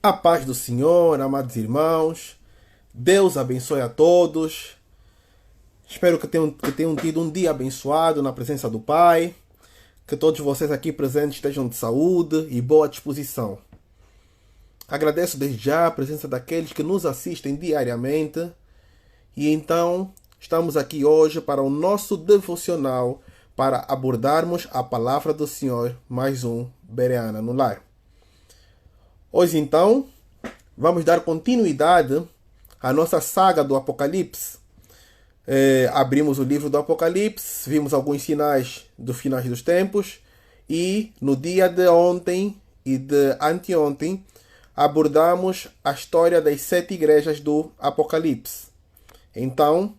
A paz do Senhor, amados irmãos. Deus abençoe a todos. Espero que tenham tido um dia abençoado na presença do Pai. Que todos vocês aqui presentes estejam de saúde e boa disposição. Agradeço desde já a presença daqueles que nos assistem diariamente. E então, estamos aqui hoje para o nosso devocional para abordarmos a palavra do Senhor, mais um Bereana no Lar. Hoje, então, vamos dar continuidade à nossa saga do Apocalipse. Abrimos o livro do Apocalipse, vimos alguns sinais dos finais dos tempos e no dia de ontem e de anteontem abordamos a história das 7 igrejas do Apocalipse. Então,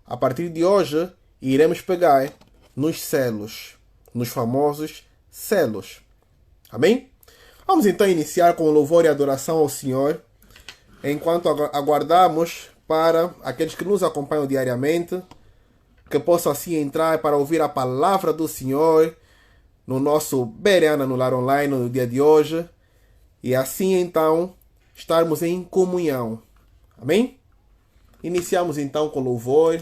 a partir de hoje, iremos pegar nos selos, nos famosos selos. Amém? Vamos então iniciar com louvor e adoração ao Senhor, enquanto aguardamos para aqueles que nos acompanham diariamente, que possam assim entrar para ouvir a palavra do Senhor no nosso Bereana no Lar Online no dia de hoje, e assim então estarmos em comunhão. Amém? Iniciamos então com louvor.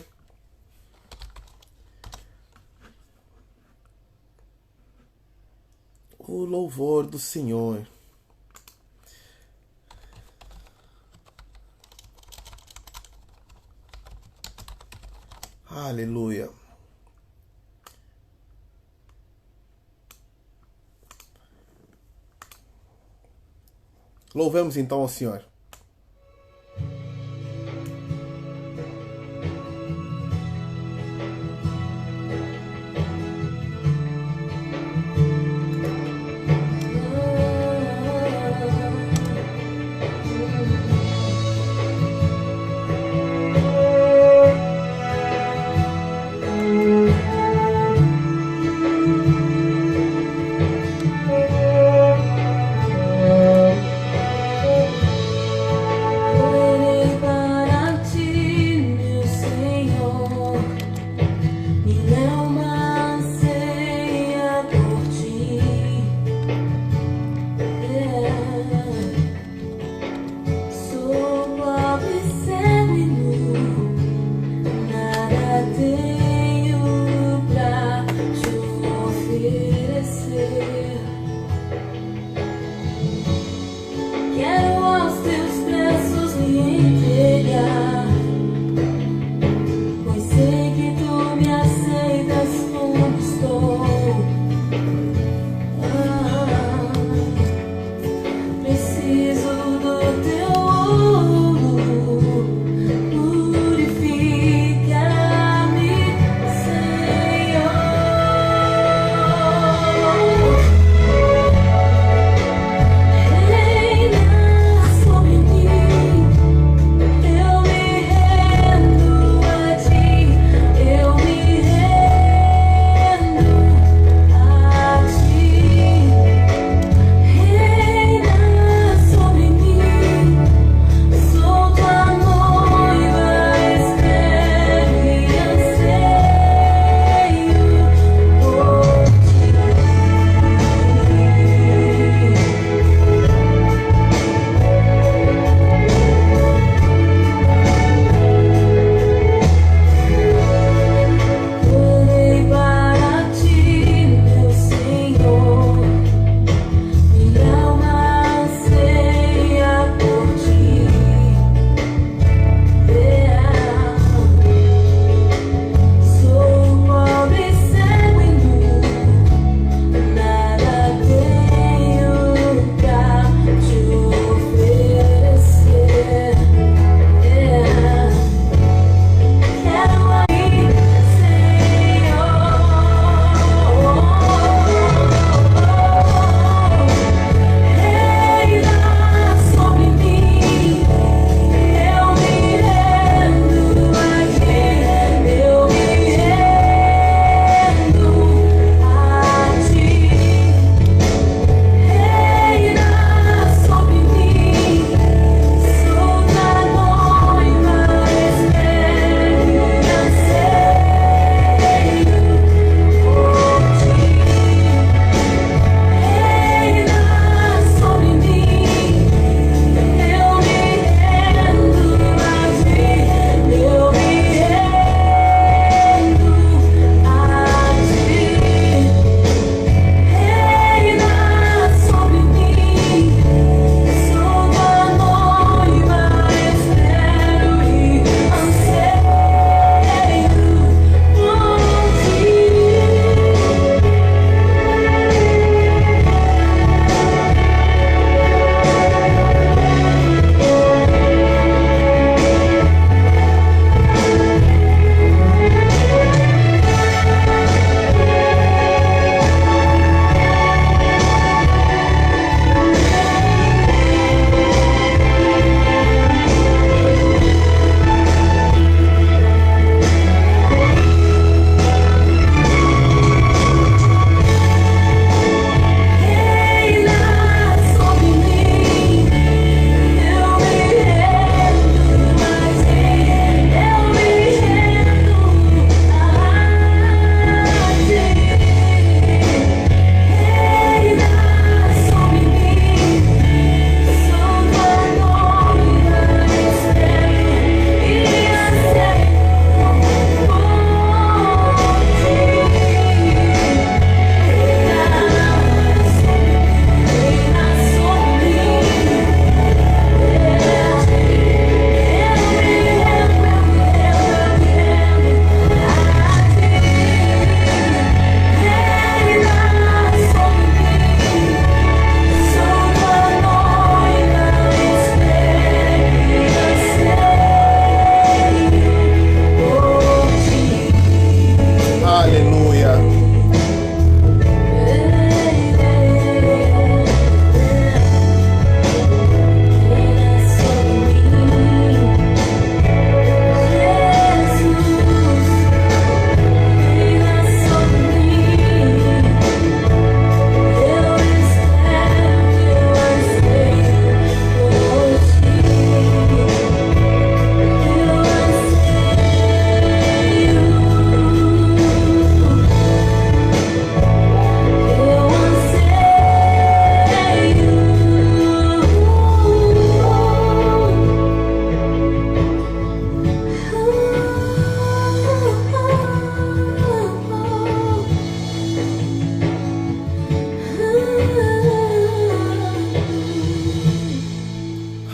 O louvor do Senhor. Aleluia. Louvemos então ao Senhor.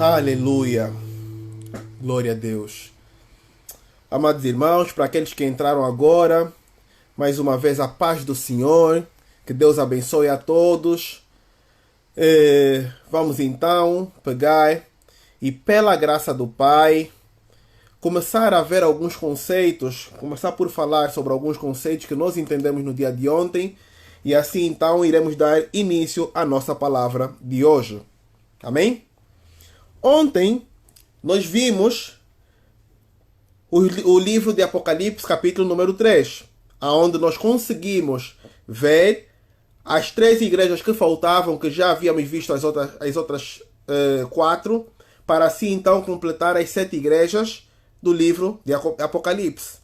Aleluia. Glória a Deus. Amados irmãos, para aqueles que entraram agora, mais uma vez a paz do Senhor. Que Deus abençoe a todos. Vamos então pegar e pela graça do Pai começar a ver alguns conceitos, começar por falar sobre alguns conceitos que nós entendemos no dia de ontem e assim então iremos dar início à nossa palavra de hoje. Amém? Ontem nós vimos o livro de Apocalipse, capítulo número 3, onde nós conseguimos ver as 3 igrejas que faltavam, que já havíamos visto as outras 4, para assim então completar as 7 igrejas do livro de Apocalipse.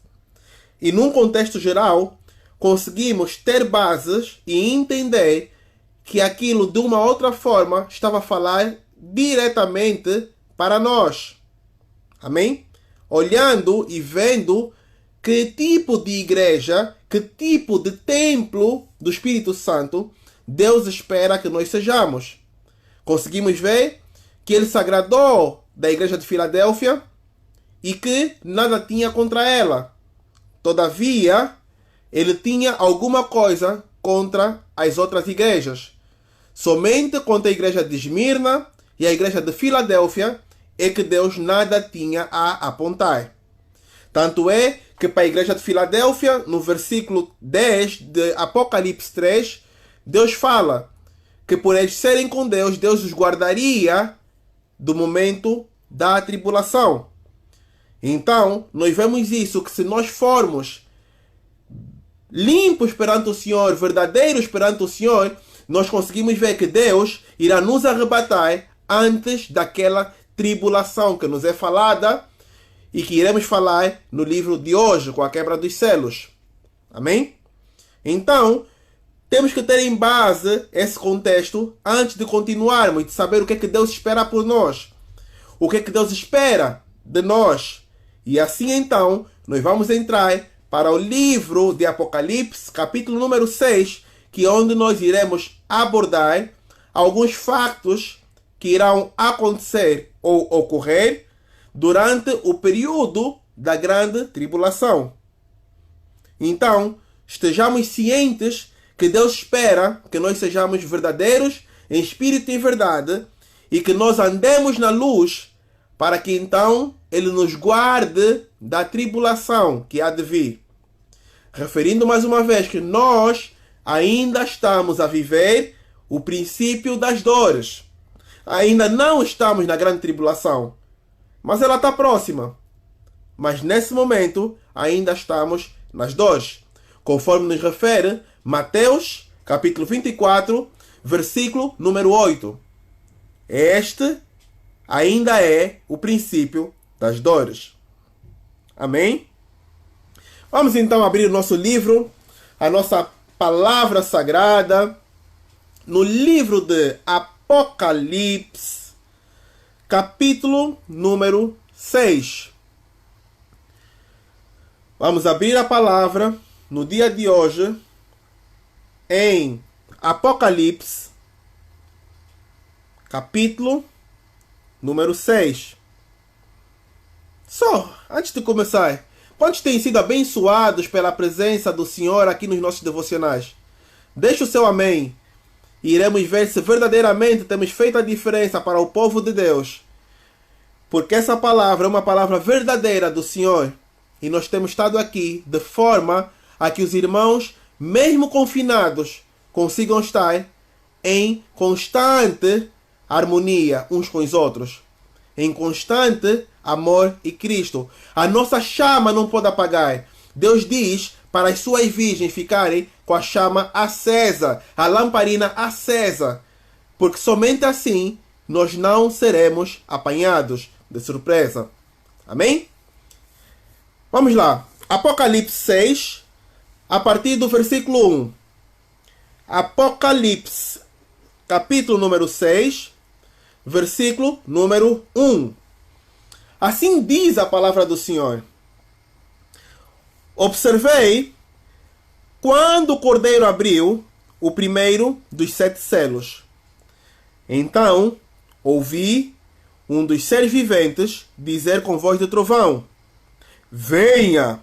E num contexto geral, conseguimos ter bases e entender que aquilo de uma outra forma estava a falar diretamente para nós. Amém? Olhando e vendo que tipo de igreja, que tipo de templo do Espírito Santo Deus espera que nós sejamos. Conseguimos ver que ele se agradou da igreja de Filadélfia e que nada tinha contra ela. Todavia, ele tinha alguma coisa contra as outras igrejas. Somente contra a igreja de Esmirna e a igreja de Filadélfia é que Deus nada tinha a apontar. Tanto é que para a igreja de Filadélfia, no versículo 10 de Apocalipse 3, Deus fala que por eles serem com Deus, Deus os guardaria do momento da tribulação. Então, nós vemos isso, que se nós formos limpos perante o Senhor, verdadeiros perante o Senhor, nós conseguimos ver que Deus irá nos arrebatar antes daquela tribulação que nos é falada e que iremos falar no livro de hoje, com a quebra dos selos. Amém? Então, temos que ter em base esse contexto antes de continuarmos, de saber o que é que Deus espera por nós. O que é que Deus espera de nós. E assim então, nós vamos entrar para o livro de Apocalipse, capítulo número 6, que é onde nós iremos abordar alguns fatos que irão acontecer ou ocorrer durante o período da grande tribulação. Então, estejamos cientes que Deus espera que nós sejamos verdadeiros em espírito e em verdade e que nós andemos na luz para que então Ele nos guarde da tribulação que há de vir. Referindo mais uma vez que nós ainda estamos a viver o princípio das dores. Ainda não estamos na grande tribulação, mas ela está próxima. Mas nesse momento ainda estamos nas dores, conforme nos refere Mateus, capítulo 24, versículo número 8. Este ainda é o princípio das dores. Amém? Vamos então abrir o nosso livro, a nossa palavra sagrada, no livro de Apocalipse, capítulo número 6. Vamos abrir a palavra no dia de hoje em Apocalipse, capítulo número 6. Só, antes de começar, quantos têm sido abençoados pela presença do Senhor aqui nos nossos devocionais? Deixe o seu amém. E iremos ver se verdadeiramente temos feito a diferença para o povo de Deus. Porque essa palavra é uma palavra verdadeira do Senhor. E nós temos estado aqui de forma a que os irmãos, mesmo confinados, consigam estar em constante harmonia uns com os outros. Em constante amor e Cristo. A nossa chama não pode apagar. Deus diz para as suas virgens ficarem com a chama acesa, a lamparina acesa. Porque somente assim nós não seremos apanhados de surpresa. Amém? Vamos lá. Apocalipse 6, a partir do versículo 1. Apocalipse, capítulo número 6, versículo número 1. Assim diz a palavra do Senhor. Observei quando o Cordeiro abriu o primeiro dos 7 selos. Então ouvi um dos seres viventes dizer com voz de trovão: venha!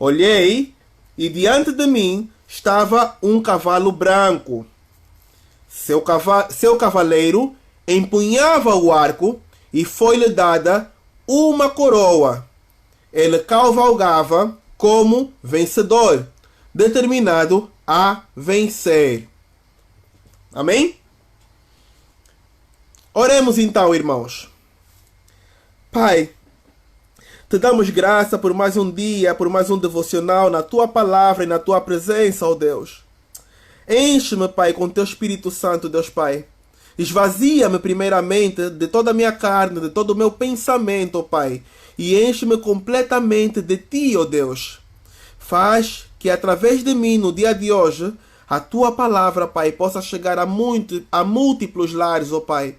Olhei, e diante de mim estava um cavalo branco. Seu cavaleiro empunhava o arco e foi-lhe dada uma coroa. Ele cavalgava como vencedor, determinado a vencer. Amém? Oremos então, irmãos. Pai, te damos graça por mais um dia, por mais um devocional na Tua palavra e na Tua presença, ó Deus. Enche-me, Pai, com Teu Espírito Santo, Deus Pai. Esvazia-me primeiramente de toda a minha carne, de todo o meu pensamento, ó Pai. E enche-me completamente de Ti, ó Deus. Faz que através de mim, no dia de hoje, a Tua palavra, Pai, possa chegar a múltiplos lares, ó Pai.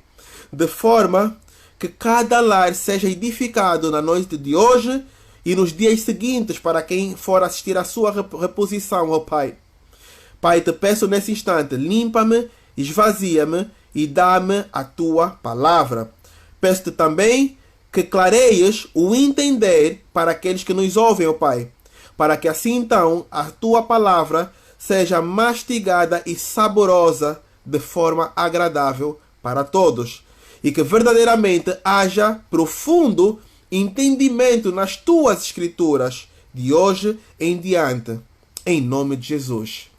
De forma que cada lar seja edificado na noite de hoje e nos dias seguintes para quem for assistir à sua reposição, ó Pai. Pai, te peço nesse instante, limpa-me, esvazia-me e dá-me a Tua palavra. Peço-te também que clareias o entender para aqueles que nos ouvem, ó Pai, para que assim então a Tua palavra seja mastigada e saborosa de forma agradável para todos. E que verdadeiramente haja profundo entendimento nas Tuas Escrituras, de hoje em diante. Em nome de Jesus.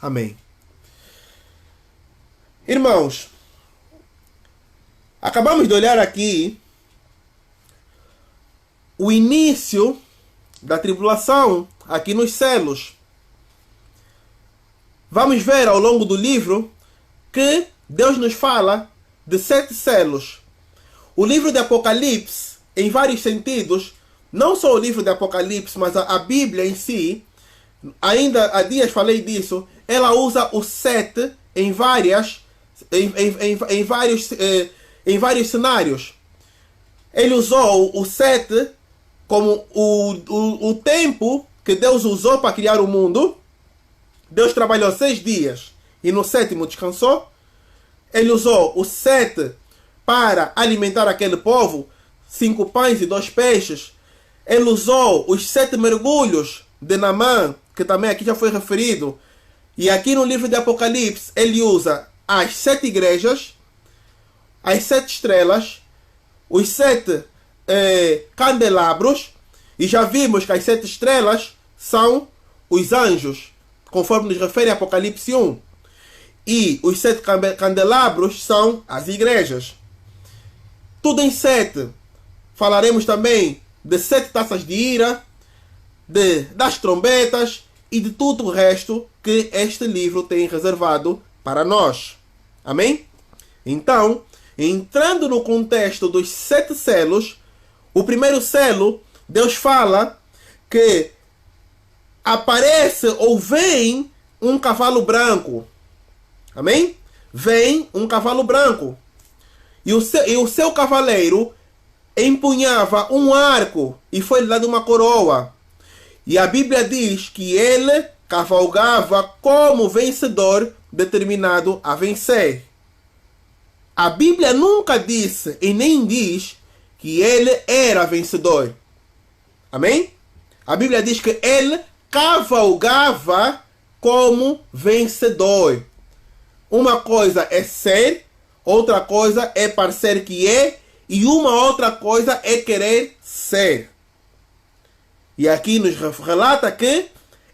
Amém. Irmãos, acabamos de olhar aqui o início da tribulação aqui nos céus. Vamos ver ao longo do livro que Deus nos fala de 7 selos. O livro de Apocalipse, em vários sentidos, não só o livro de Apocalipse, mas a Bíblia em si, ainda há dias falei disso, ela usa o 7 em vários cenários. Ele usou o 7 como o tempo que Deus usou para criar o mundo. Deus trabalhou 6 dias e no 7º descansou. Ele usou o 7 para alimentar aquele povo, 5 pães e 2 peixes. Ele usou os 7 mergulhos de Naamã, que também aqui já foi referido. E aqui no livro de Apocalipse, ele usa as 7 igrejas, as 7 estrelas, os 7 candelabros. E já vimos que as 7 estrelas são os anjos, conforme nos refere Apocalipse 1. E os 7 candelabros são as igrejas. Tudo em 7. Falaremos também de 7 taças de ira, das trombetas e de tudo o resto que este livro tem reservado para nós. Amém? Então, entrando no contexto dos 7 selos, o primeiro selo, Deus fala que aparece ou vem um cavalo branco. Amém? Vem um cavalo branco. E o seu cavaleiro empunhava um arco e foi-lhe dado uma coroa. E a Bíblia diz que ele cavalgava como vencedor, determinado a vencer. A Bíblia nunca disse e nem diz que ele era vencedor. Amém? A Bíblia diz que ele cavalgava como vencedor. Uma coisa é ser, outra coisa é parecer que é, e uma outra coisa é querer ser. E aqui nos relata que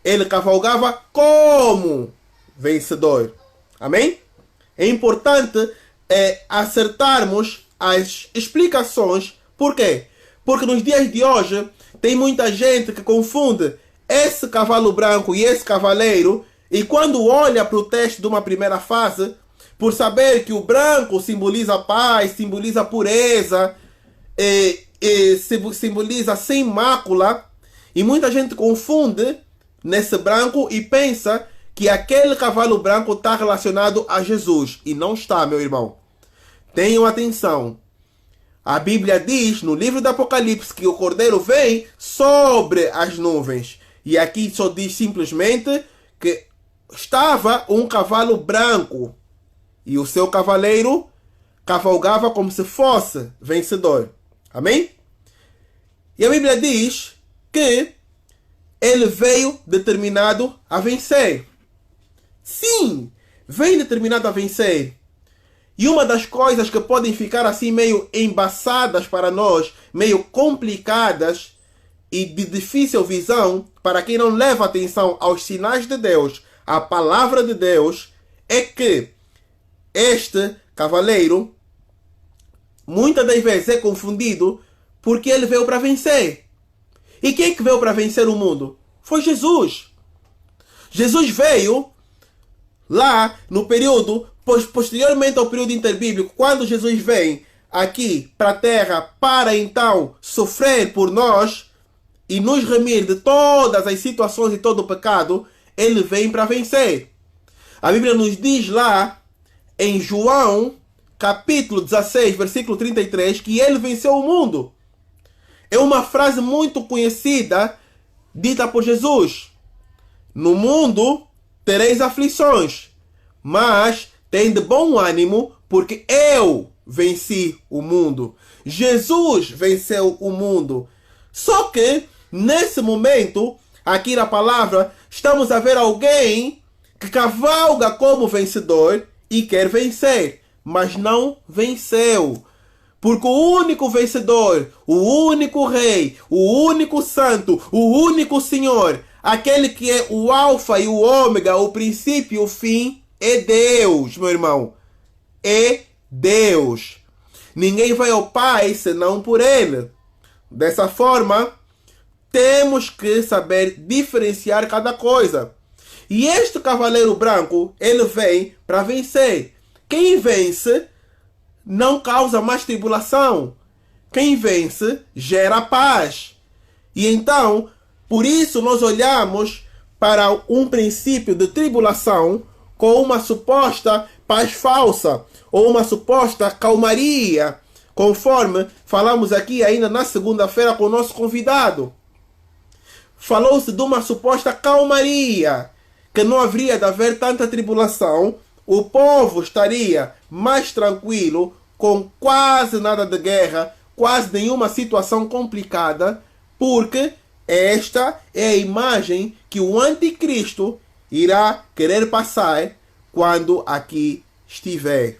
ele cavalgava como vencedor. Amém? É importante acertarmos as explicações. Por quê? Porque nos dias de hoje tem muita gente que confunde esse cavalo branco e esse cavaleiro, e quando olha para o texto de uma primeira fase, por saber que o branco simboliza paz, simboliza pureza, simboliza sem mácula, e muita gente confunde nesse branco e pensa que aquele cavalo branco está relacionado a Jesus. E não está, meu irmão. Tenham atenção. A Bíblia diz no livro do Apocalipse que o Cordeiro vem sobre as nuvens. E aqui só diz simplesmente que estava um cavalo branco. E o seu cavaleiro cavalgava como se fosse vencedor. Amém? E a Bíblia diz que ele veio determinado a vencer. Sim, veio determinado a vencer. E uma das coisas que podem ficar assim meio embaçadas para nós, meio complicadas e de difícil visão, para quem não leva atenção aos sinais de Deus, à palavra de Deus, é que este cavaleiro muitas das vezes é confundido porque ele veio para vencer. E quem é que veio para vencer o mundo? Foi Jesus. Jesus veio lá no período, posteriormente ao período interbíblico, quando Jesus vem aqui para a terra para então sofrer por nós e nos remir de todas as situações e todo o pecado, ele vem para vencer. A Bíblia nos diz lá em João capítulo 16, versículo 33, que ele venceu o mundo. É uma frase muito conhecida, dita por Jesus. No mundo tereis aflições, mas tem de bom ânimo, porque eu venci o mundo. Jesus venceu o mundo. Só que, nesse momento, aqui na palavra, estamos a ver alguém que cavalga como vencedor e quer vencer, mas não venceu. Porque o único vencedor, o único rei, o único santo, o único Senhor, aquele que é o alfa e o ômega, o princípio e o fim, é Deus, meu irmão. É Deus. Ninguém vai ao Pai senão por Ele. Dessa forma, temos que saber diferenciar cada coisa. E este cavaleiro branco, ele vem para vencer. Quem vence não causa mais tribulação. Quem vence gera paz. E então, por isso nós olhamos para um princípio de tribulação com uma suposta paz falsa, ou uma suposta calmaria, conforme falamos aqui ainda na segunda-feira com o nosso convidado. Falou-se de uma suposta calmaria, que não haveria de haver tanta tribulação, o povo estaria mais tranquilo, com quase nada de guerra, quase nenhuma situação complicada, porque esta é a imagem que o anticristo irá querer passar quando aqui estiver.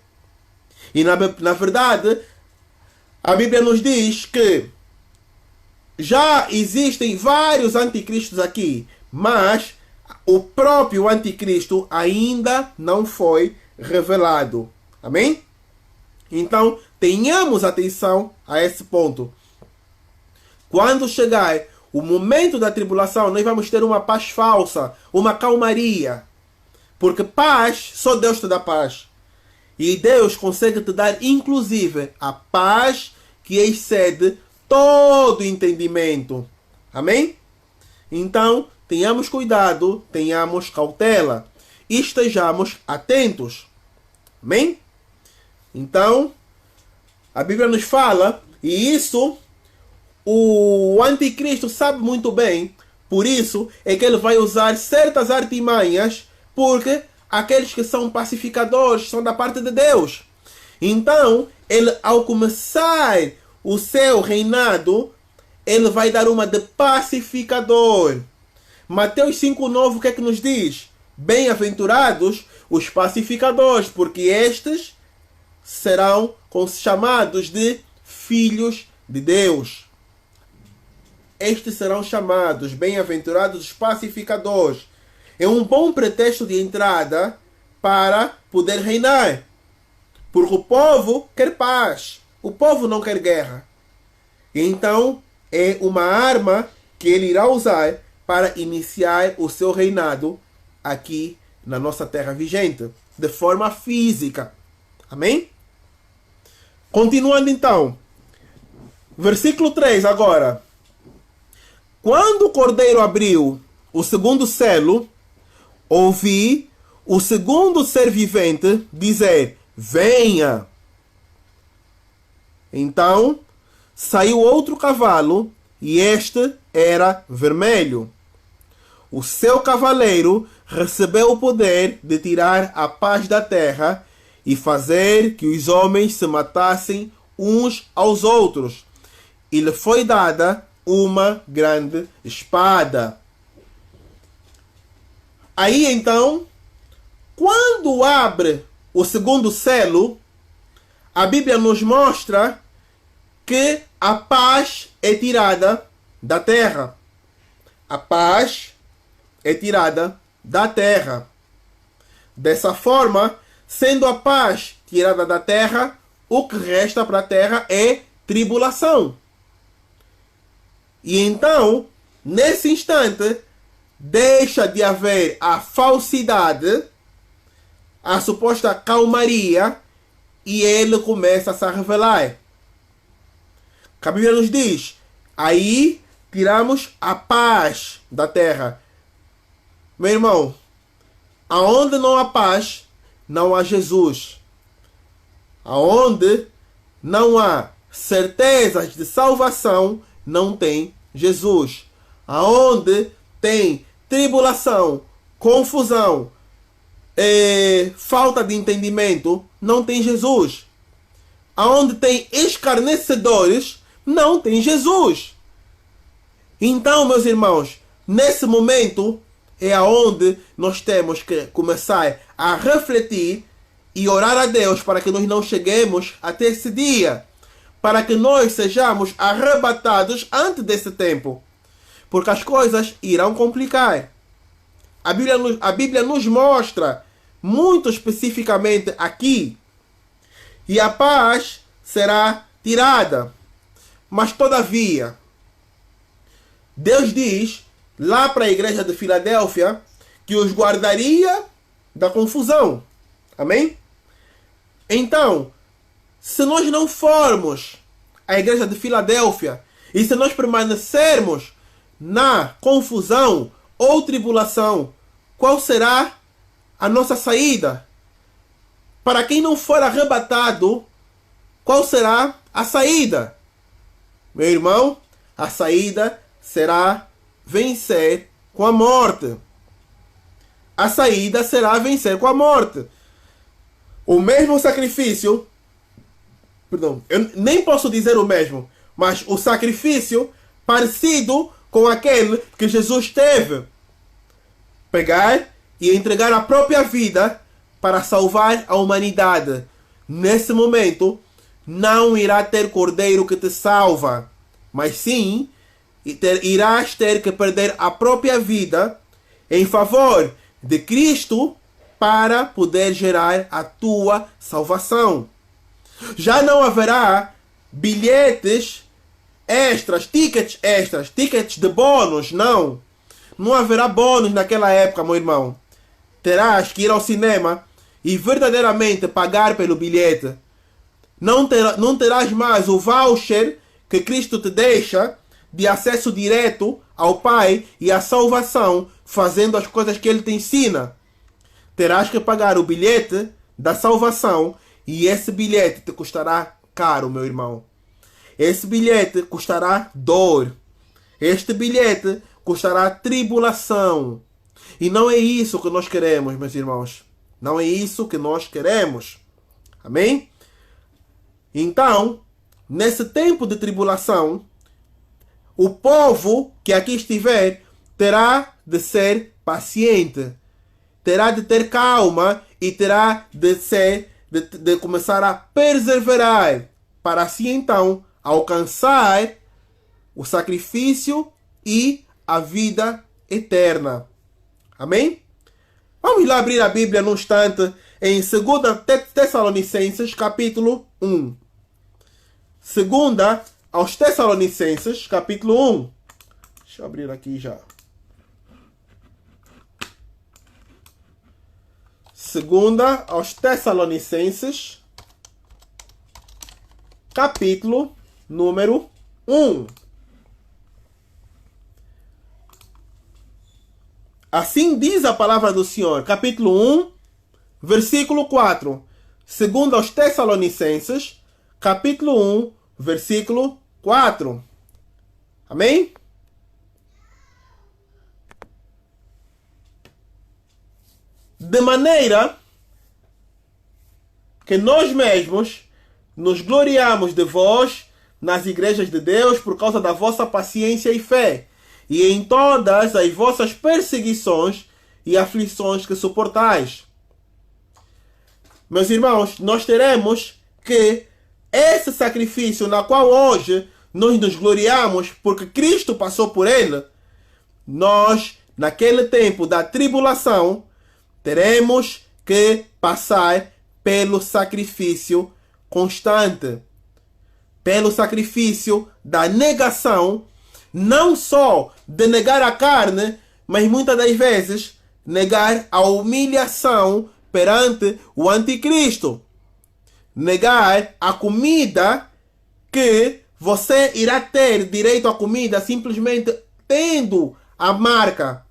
E na verdade, a Bíblia nos diz que já existem vários anticristos aqui, mas o próprio anticristo ainda não foi revelado. Amém? Então, tenhamos atenção a esse ponto. Quando chegar o momento da tribulação, nós vamos ter uma paz falsa, uma calmaria. Porque paz, só Deus te dá paz. E Deus consegue te dar, inclusive, a paz que excede todo entendimento. Amém? Então, tenhamos cuidado, tenhamos cautela e estejamos atentos. Amém? Então, a Bíblia nos fala, e isso o anticristo sabe muito bem, por isso é que ele vai usar certas artimanhas, porque aqueles que são pacificadores são da parte de Deus. Então, ele, ao começar o seu reinado, ele vai dar uma de pacificador. Mateus 5,9, o que é que nos diz? Bem-aventurados os pacificadores, porque estes serão chamados de filhos de Deus. Estes serão chamados bem-aventurados os pacificadores. É um bom pretexto de entrada para poder reinar. Porque o povo quer paz. O povo não quer guerra. Então, é uma arma que ele irá usar para iniciar o seu reinado aqui na nossa terra vigente, de forma física. Amém? Continuando então. Versículo 3 agora. Quando o cordeiro abriu o segundo selo, ouvi o segundo ser vivente dizer: venha. Então saiu outro cavalo, e este era vermelho. O seu cavaleiro recebeu o poder de tirar a paz da terra e fazer que os homens se matassem uns aos outros. E lhe foi dada uma grande espada. Aí então, quando abre o segundo selo, a Bíblia nos mostra que a paz é tirada da terra. A paz é tirada da terra. Dessa forma, sendo a paz tirada da terra, o que resta para a terra é tribulação. E então, nesse instante, deixa de haver a falsidade, a suposta calmaria, e ele começa a se revelar. A Bíblia nos diz, aí tiramos a paz da terra. Meu irmão, aonde não há paz, não há Jesus. Aonde não há certezas de salvação, não tem Jesus. Aonde tem tribulação, confusão, falta de entendimento, não tem Jesus. Aonde tem escarnecedores, não tem Jesus. Então, meus irmãos, nesse momento é aonde nós temos que começar a refletir e orar a Deus para que nós não cheguemos até esse dia, para que nós sejamos arrebatados antes desse tempo, porque as coisas irão complicar. A Bíblia nos mostra muito especificamente aqui, e a paz será tirada. Mas todavia, Deus diz lá para a igreja de Filadélfia que os guardaria da confusão. Amém? Então, se nós não formos a igreja de Filadélfia e se nós permanecermos na confusão ou tribulação, qual será a nossa saída? Para quem não for arrebatado, qual será a saída? Meu irmão, a saída será vencer com a morte. A saída será vencer com a morte. O mesmo sacrifício, perdão, eu nem posso dizer o mesmo, mas o sacrifício parecido com aquele que Jesus teve. Pegar e entregar a própria vida para salvar a humanidade. Nesse momento, não irá ter cordeiro que te salva, mas sim irás ter que perder a própria vida em favor de Cristo para poder gerar a tua salvação. Já não haverá bilhetes extras, tickets de bônus, não. Não haverá bônus naquela época, meu irmão. Terás que ir ao cinema e verdadeiramente pagar pelo bilhete. Não terás mais o voucher que Cristo te deixa de acesso direto ao Pai e à salvação, fazendo as coisas que Ele te ensina. Terás que pagar o bilhete da salvação e esse bilhete te custará caro, meu irmão. Esse bilhete custará dor. Este bilhete custará tribulação. E não é isso que nós queremos, meus irmãos. Não é isso que nós queremos. Amém? Então, nesse tempo de tribulação, o povo que aqui estiver terá de ser paciente. Terá de ter calma e terá de começar a perseverar para assim então alcançar o sacrifício e a vida eterna. Amém? Vamos lá abrir a Bíblia num instante em 2 Tessalonicenses capítulo 1. 2 aos Tessalonicenses capítulo 1. Deixa eu abrir aqui já. 2 aos Tessalonicenses capítulo número 1. Assim diz a palavra do Senhor, capítulo 1, versículo 4. 2 aos Tessalonicenses, capítulo 1, versículo 4. Amém? De maneira que nós mesmos nos gloriamos de vós nas igrejas de Deus por causa da vossa paciência e fé, e em todas as vossas perseguições e aflições que suportais. Meus irmãos, nós teremos que esse sacrifício na qual hoje nós nos gloriamos porque Cristo passou por ele, nós, naquele tempo da tribulação, teremos que passar pelo sacrifício constante, pelo sacrifício da negação, não só de negar a carne, mas muitas das vezes negar a humilhação perante o anticristo. Negar a comida, que você irá ter direito à comida simplesmente tendo a marca.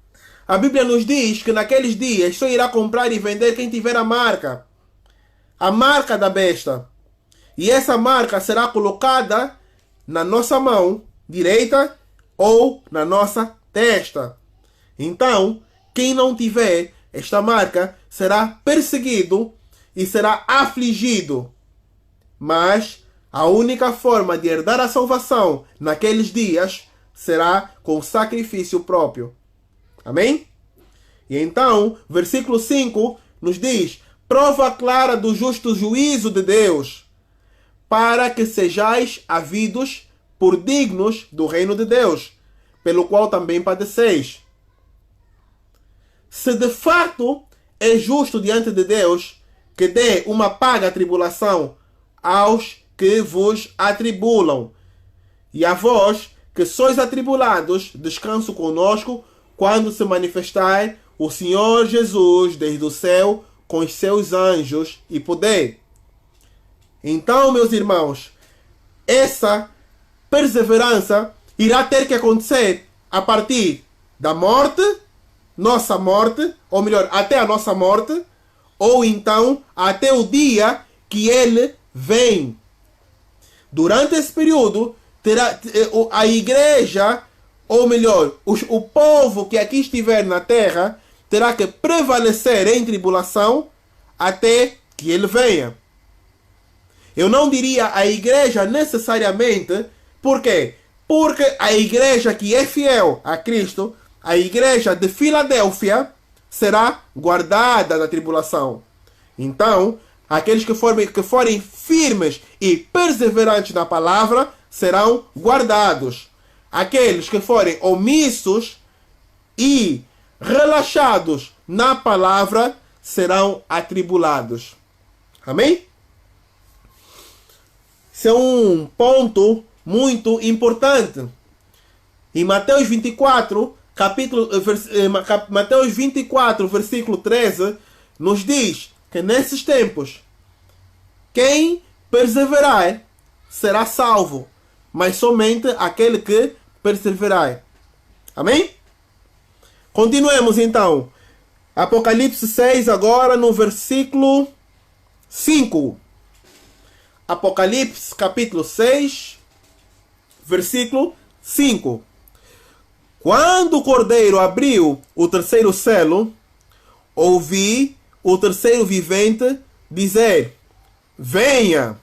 A Bíblia nos diz que naqueles dias só irá comprar e vender quem tiver a marca da besta. E essa marca será colocada na nossa mão direita ou na nossa testa. Então, quem não tiver esta marca será perseguido e será afligido. Mas a única forma de herdar a salvação naqueles dias será com sacrifício próprio. Amém? E então, versículo 5 nos diz: prova clara do justo juízo de Deus, para que sejais havidos por dignos do reino de Deus, pelo qual também padeceis. Se de fato é justo diante de Deus que dê uma paga à tribulação aos que vos atribulam, e a vós que sois atribulados, descanso conosco quando se manifestar o Senhor Jesus desde o céu com os seus anjos e poder. Então, meus irmãos, essa perseverança irá ter que acontecer a partir da morte, nossa morte, ou melhor, até a nossa morte, ou então até o dia que Ele vem. Durante esse período, terá a igreja, ou melhor, o povo que aqui estiver na terra, terá que prevalecer em tribulação até que Ele venha. Eu não diria a igreja necessariamente. Por quê? Porque a igreja que é fiel a Cristo, a igreja de Filadélfia, será guardada da tribulação. Então, aqueles que forem firmes e perseverantes na palavra serão guardados. Aqueles que forem omissos e relaxados na palavra serão atribulados. Amém? Esse é um ponto muito importante. Em Mateus 24, Mateus 24, versículo 13, nos diz que nesses tempos, quem perseverar será salvo, mas somente aquele que perseverar. Amém? Continuemos então. Apocalipse 6, agora no versículo 5. Apocalipse capítulo 6, versículo 5. Quando o Cordeiro abriu o terceiro selo, ouvi o terceiro vivente dizer: venha!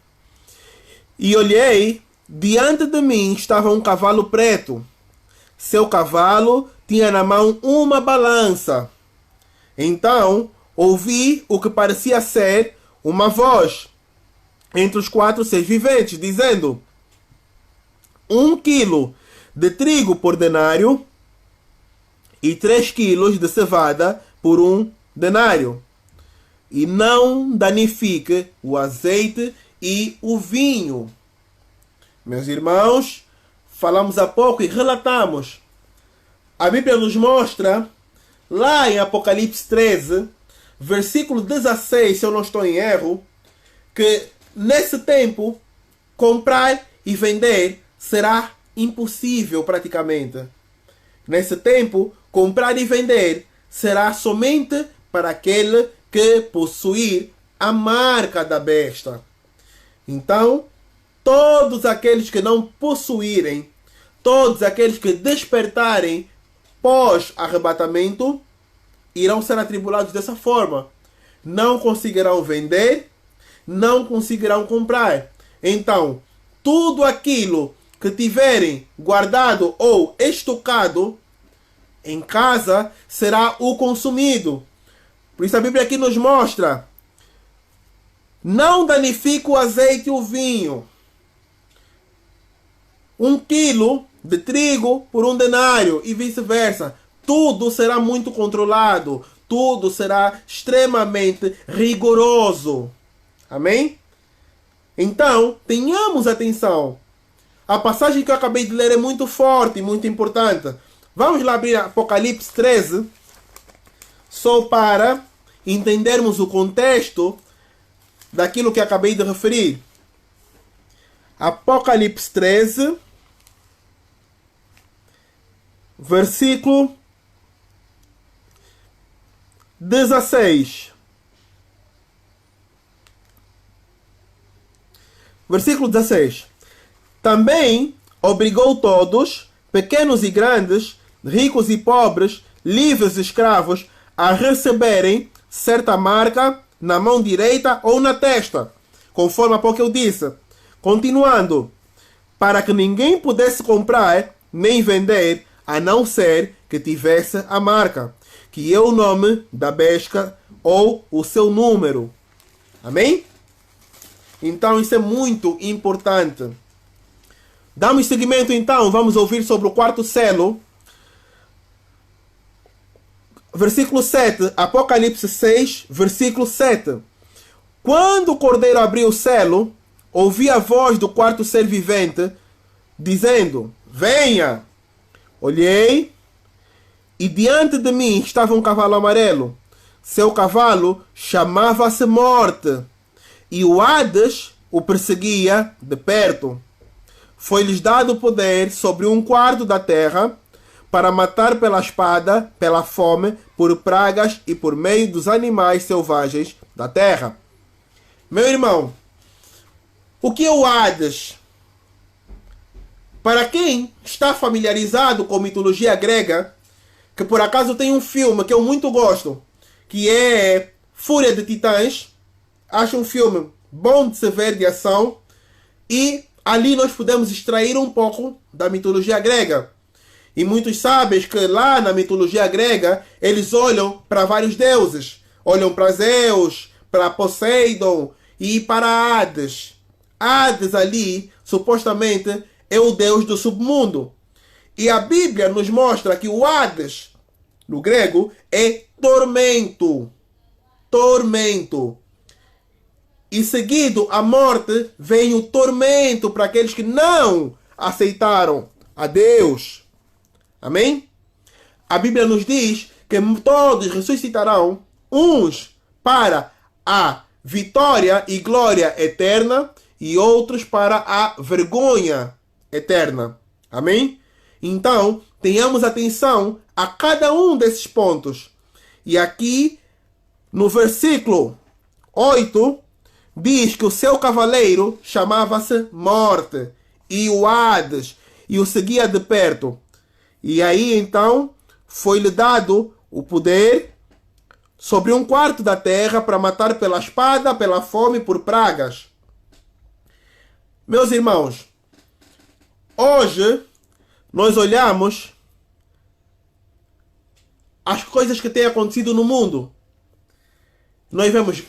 E olhei, diante de mim estava um cavalo preto. Seu cavalo tinha na mão uma balança. Então ouvi o que parecia ser uma voz entre os 4 seres viventes, dizendo: 1 quilo de trigo por denário e 3 quilos de cevada por 1 denário. E não danifique o azeite e o vinho. Meus irmãos, falamos há pouco e relatamos. A Bíblia nos mostra, lá em Apocalipse 13, versículo 16, se eu não estou em erro, que nesse tempo, comprar e vender será impossível praticamente. Nesse tempo, comprar e vender será somente para aquele que possuir a marca da besta. Então, todos aqueles que não possuírem, todos aqueles que despertarem pós-arrebatamento, irão ser atribulados dessa forma. Não conseguirão vender, não conseguirão comprar. Então, tudo aquilo que tiverem guardado ou estocado em casa será o consumido. Por isso a Bíblia aqui nos mostra: não danifique o azeite e o vinho. 1 quilo de trigo por 1 denário e vice-versa. Tudo será muito controlado. Tudo será extremamente rigoroso. Amém? Então, tenhamos atenção. A passagem que eu acabei de ler é muito forte e muito importante. Vamos lá abrir Apocalipse 13, só para entendermos o contexto daquilo que acabei de referir. Apocalipse 13, versículo 16. Versículo 16. Também obrigou todos, pequenos e grandes, ricos e pobres, livres e escravos, a receberem certa marca na mão direita ou na testa, conforme há pouco eu disse. Continuando, para que ninguém pudesse comprar nem vender, a não ser que tivesse a marca, que é o nome da besta ou o seu número. Amém? Então isso é muito importante. Damos seguimento então, vamos ouvir sobre o quarto selo. Versículo 7, Apocalipse 6, versículo 7. Quando o cordeiro abriu o selo, ouvi a voz do quarto ser vivente, dizendo: venha! Olhei, e diante de mim estava um cavalo amarelo. Seu cavalo chamava-se Morte, e o Hades o perseguia de perto. Foi-lhes dado poder sobre 1/4 da terra, para matar pela espada, pela fome, por pragas e por meio dos animais selvagens da terra. Meu irmão, o que é o Hades? Para quem está familiarizado com mitologia grega, que por acaso tem um filme que eu muito gosto, que é Fúria de Titãs, acho um filme bom de se ver, de ação, e ali nós podemos extrair um pouco da mitologia grega. E muitos sabem que lá na mitologia grega, eles olham para vários deuses. Olham para Zeus, para Poseidon e para Hades. Hades ali, supostamente, é o deus do submundo. E a Bíblia nos mostra que o Hades, no grego, é tormento. Tormento. E seguido a morte, vem o tormento para aqueles que não aceitaram a Deus. Amém? A Bíblia nos diz que todos ressuscitarão, uns para a vitória e glória eterna e outros para a vergonha eterna. Amém? Então, tenhamos atenção a cada um desses pontos. E aqui, no versículo 8, diz que o seu cavaleiro chamava-se Morte, e o Hades, e o seguia de perto. E aí, então, foi-lhe dado o poder sobre 1/4 da terra para matar pela espada, pela fome, por pragas. Meus irmãos, hoje nós olhamos as coisas que têm acontecido no mundo. Nós vemos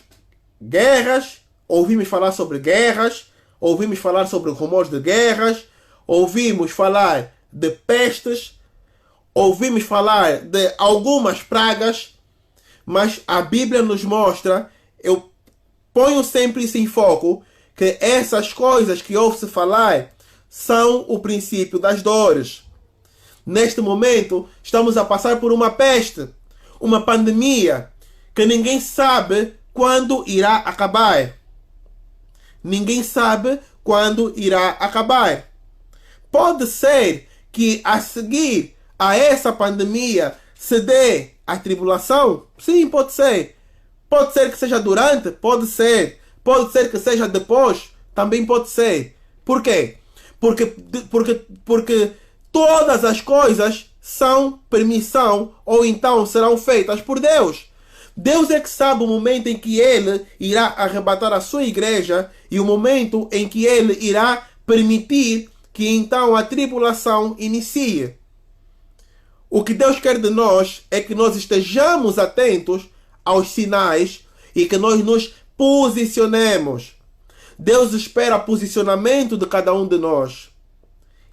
guerras, ouvimos falar sobre guerras, ouvimos falar sobre rumores de guerras, ouvimos falar de pestes, ouvimos falar de algumas pragas, mas a Bíblia nos mostra, eu ponho sempre isso em foco, que essas coisas que ouve-se falar são o princípio das dores. Neste momento, estamos a passar por uma peste, uma pandemia, que ninguém sabe quando irá acabar. Ninguém sabe quando irá acabar. Pode ser que a seguir a essa pandemia se dê a tribulação? Sim, pode ser. Pode ser que seja durante? Pode ser. Pode ser que seja depois? Também pode ser. Por quê? Porque todas as coisas são permissão ou então serão feitas por Deus. Deus é que sabe o momento em que Ele irá arrebatar a sua igreja e o momento em que Ele irá permitir que então a tribulação inicie. O que Deus quer de nós é que nós estejamos atentos aos sinais e que nós nos posicionemos. Deus espera posicionamento de cada um de nós.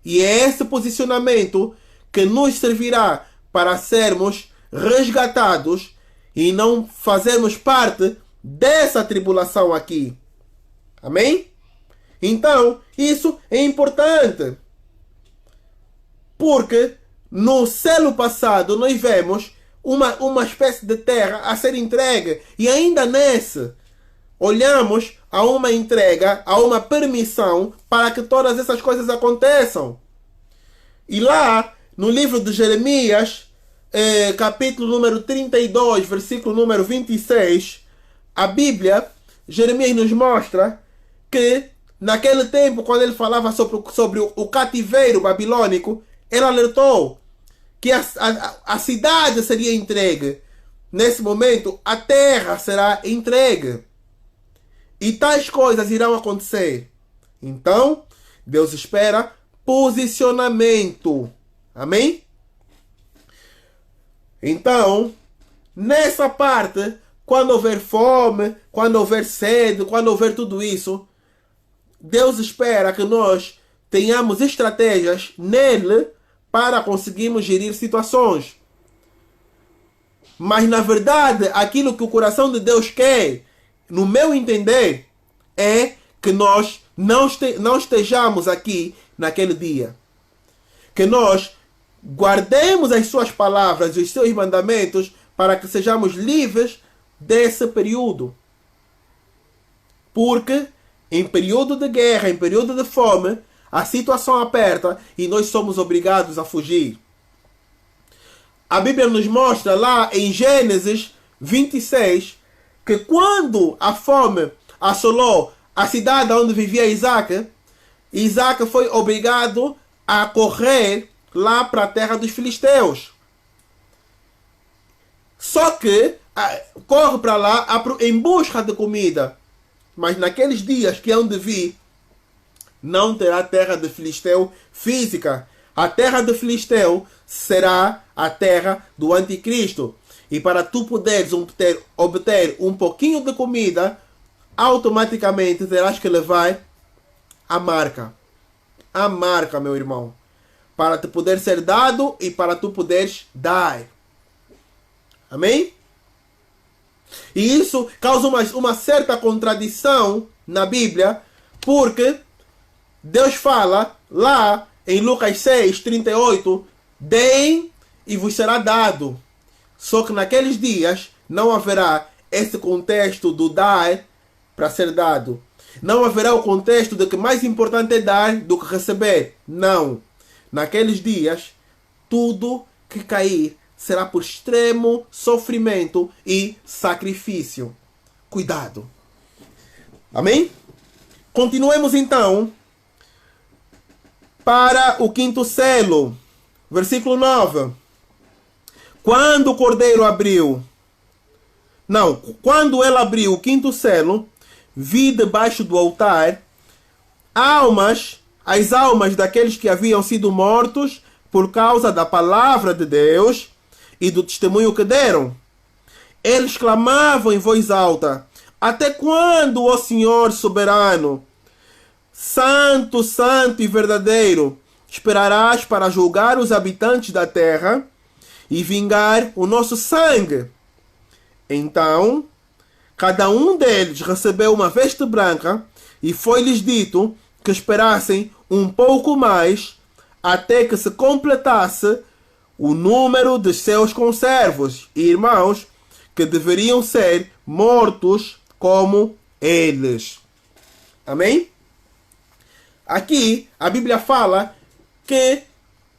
E é esse posicionamento que nos servirá para sermos resgatados e não fazermos parte dessa tribulação aqui. Amém? Então, isso é importante. Porque no século passado nós vemos uma espécie de terra a ser entregue. E ainda nesse, olhamos a uma entrega, a uma permissão para que todas essas coisas aconteçam. E lá, no livro de Jeremias, capítulo número 32, versículo número 26, a Bíblia, Jeremias nos mostra que naquele tempo, quando ele falava sobre o cativeiro babilônico, ele alertou que a cidade seria entregue. Nesse momento, a terra será entregue. E tais coisas irão acontecer. Então, Deus espera posicionamento. Amém? Então, nessa parte, quando houver fome, quando houver sede, quando houver tudo isso, Deus espera que nós tenhamos estratégias nele para conseguirmos gerir situações. Mas, na verdade, aquilo que o coração de Deus quer, no meu entender, é que nós não estejamos aqui naquele dia. Que nós guardemos as suas palavras e os seus mandamentos para que sejamos livres desse período. Porque em período de guerra, em período de fome, a situação aperta e nós somos obrigados a fugir. A Bíblia nos mostra lá em Gênesis 26 que quando a fome assolou a cidade onde vivia Isaac, Isaac foi obrigado a correr lá para a terra dos filisteus. Só que corre para lá em busca de comida. Mas naqueles dias que hão de vir, não terá terra de filisteu física. A terra de filisteu será a terra do anticristo. E para tu poderes obter um pouquinho de comida, automaticamente terás que levar a marca. A marca, meu irmão. Para te poder ser dado e para tu poderes dar. Amém? E isso causa uma certa contradição na Bíblia, porque Deus fala lá em Lucas 6, 38, deem e vos será dado. Só que naqueles dias não haverá esse contexto do dar para ser dado. Não haverá o contexto de que mais importante é dar do que receber. Não. Naqueles dias, tudo que cair será por extremo sofrimento e sacrifício. Cuidado. Amém? Continuemos então para o quinto selo. Versículo 9. Quando o cordeiro abriu... Não, quando ele abriu o quinto selo, vi debaixo do altar as almas daqueles que haviam sido mortos por causa da palavra de Deus e do testemunho que deram. Eles clamavam em voz alta: até quando, ó Senhor soberano, santo, santo e verdadeiro, esperarás para julgar os habitantes da terra e vingar o nosso sangue? Então, cada um deles recebeu uma veste branca e foi-lhes dito que esperassem um pouco mais até que se completasse o número de seus conservos e irmãos que deveriam ser mortos como eles. Amém? Aqui a Bíblia fala que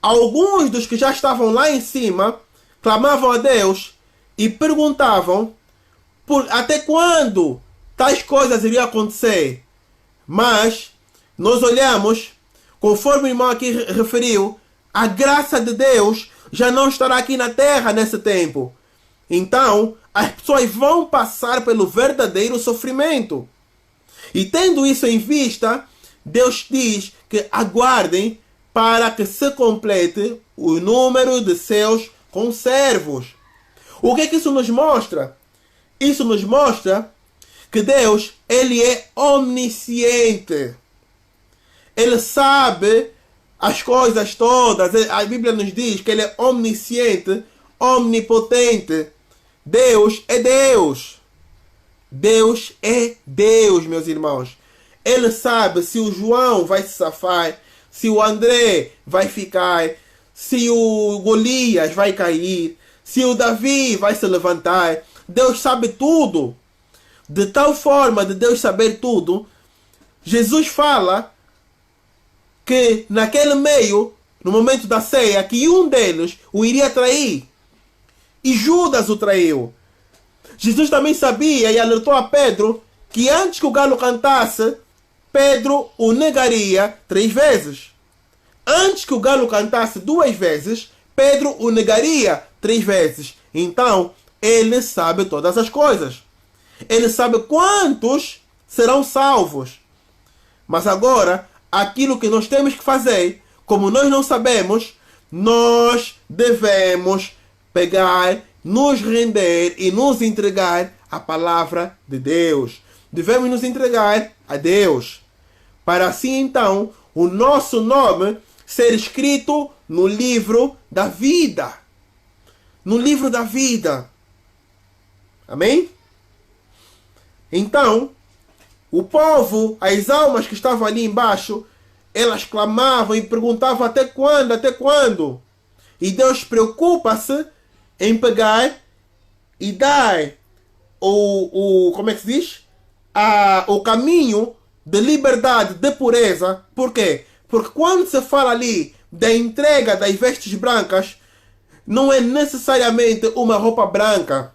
alguns dos que já estavam lá em cima clamavam a Deus e perguntavam até quando tais coisas iriam acontecer. Mas nós olhamos, conforme o irmão aqui referiu, a graça de Deus já não estará aqui na terra nesse tempo. Então, as pessoas vão passar pelo verdadeiro sofrimento. E tendo isso em vista, Deus diz que aguardem para que se complete o número de seus conservos. O que é que isso nos mostra? Isso nos mostra que Deus, ele é onisciente. Ele sabe as coisas todas. A Bíblia nos diz que ele é onisciente, omnipotente. Deus é Deus. Deus é Deus, meus irmãos. Ele sabe se o João vai se safar, se o André vai ficar, se o Golias vai cair, se o Davi vai se levantar. Deus sabe tudo. De tal forma de Deus saber tudo, Jesus fala que naquele meio, no momento da ceia, que um deles o iria trair. E Judas o traiu. Jesus também sabia e alertou a Pedro que antes que o galo cantasse, Pedro o negaria 3 vezes. Antes que o galo cantasse 2 vezes, Pedro o negaria 3 vezes. Então, ele sabe todas as coisas. Ele sabe quantos serão salvos. Mas agora, aquilo que nós temos que fazer, como nós não sabemos, nós devemos pegar, nos render e nos entregar à palavra de Deus. Devemos nos entregar a Deus. Para assim então, o nosso nome ser escrito no livro da vida. No livro da vida. Amém? Então, o povo, as almas que estavam ali embaixo, elas clamavam e perguntavam até quando, até quando? E Deus preocupa-se em pegar e dar como é que se diz? O caminho de liberdade, de pureza. Por quê? Porque quando se fala ali da entrega das vestes brancas, não é necessariamente uma roupa branca.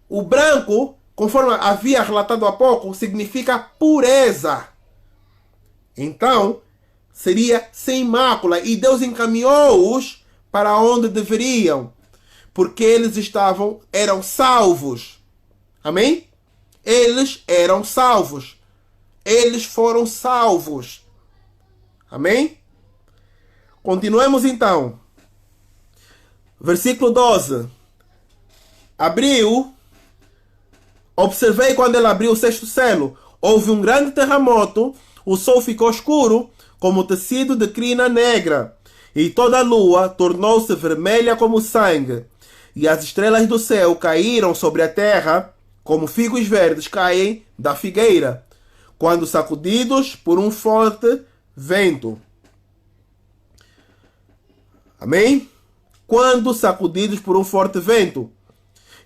O branco, conforme havia relatado há pouco, significa pureza. Então, seria sem mácula. E Deus encaminhou-os para onde deveriam. Porque eles eram salvos. Amém? Eles eram salvos. Eles foram salvos. Amém? Continuemos então. Versículo 12. Observei quando ele abriu o 6º selo. Houve um grande terremoto. O sol ficou escuro, como tecido de crina negra. E toda a lua tornou-se vermelha como sangue. E as estrelas do céu caíram sobre a terra, como figos verdes caem da figueira, quando sacudidos por um forte vento. Amém? Quando sacudidos por um forte vento.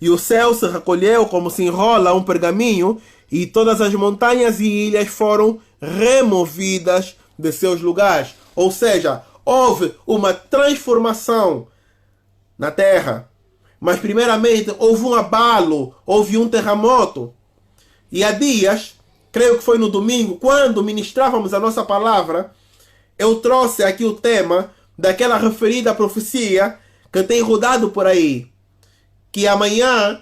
E o céu se recolheu como se enrola um pergaminho, e todas as montanhas e ilhas foram removidas de seus lugares. Ou seja, houve uma transformação na terra. Mas primeiramente houve um abalo, houve um terremoto. E há dias, creio que foi no domingo, quando ministrávamos a nossa palavra, eu trouxe aqui o tema daquela referida profecia que tem rodado por aí. Que amanhã,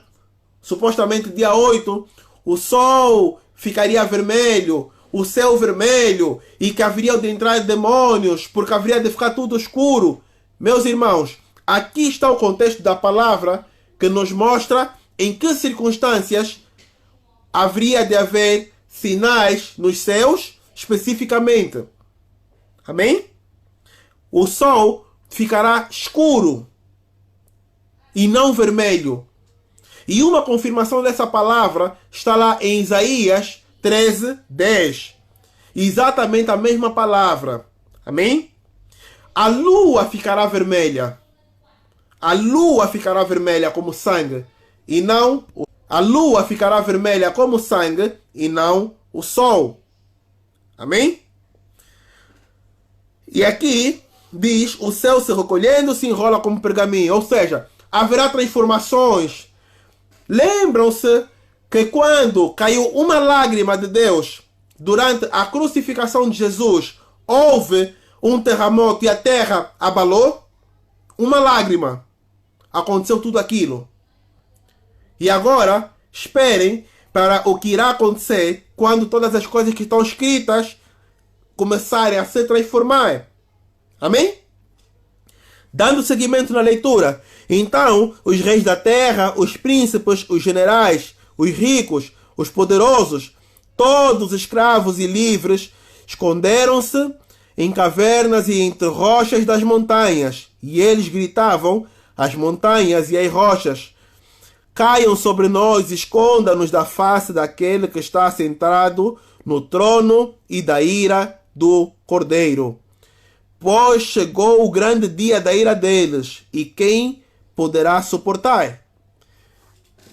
supostamente dia 8, o sol ficaria vermelho, o céu vermelho, e que haveria de entrar demônios, porque haveria de ficar tudo escuro. Meus irmãos, aqui está o contexto da palavra que nos mostra em que circunstâncias haveria de haver sinais nos céus, especificamente. Amém? O sol ficará escuro e não vermelho. E uma confirmação dessa palavra está lá em Isaías 13:10. Exatamente a mesma palavra. Amém? A lua ficará vermelha. A lua ficará vermelha como sangue e não... A lua ficará vermelha como sangue e não o sol. Amém? E aqui diz, o céu se recolhendo se enrola como pergaminho. Ou seja, haverá transformações. Lembram-se que quando caiu uma lágrima de Deus durante a crucificação de Jesus, houve um terremoto e a terra abalou? Uma lágrima. Aconteceu tudo aquilo. E agora, esperem para o que irá acontecer quando todas as coisas que estão escritas começarem a se transformar. Amém? Dando seguimento na leitura. Então, os reis da terra, os príncipes, os generais, os ricos, os poderosos, todos escravos e livres, esconderam-se em cavernas e entre rochas das montanhas. E eles gritavam às montanhas e às rochas: caiam sobre nós, esconda-nos da face daquele que está sentado no trono e da ira do Cordeiro. Pois chegou o grande dia da ira deles, e quem poderá suportar?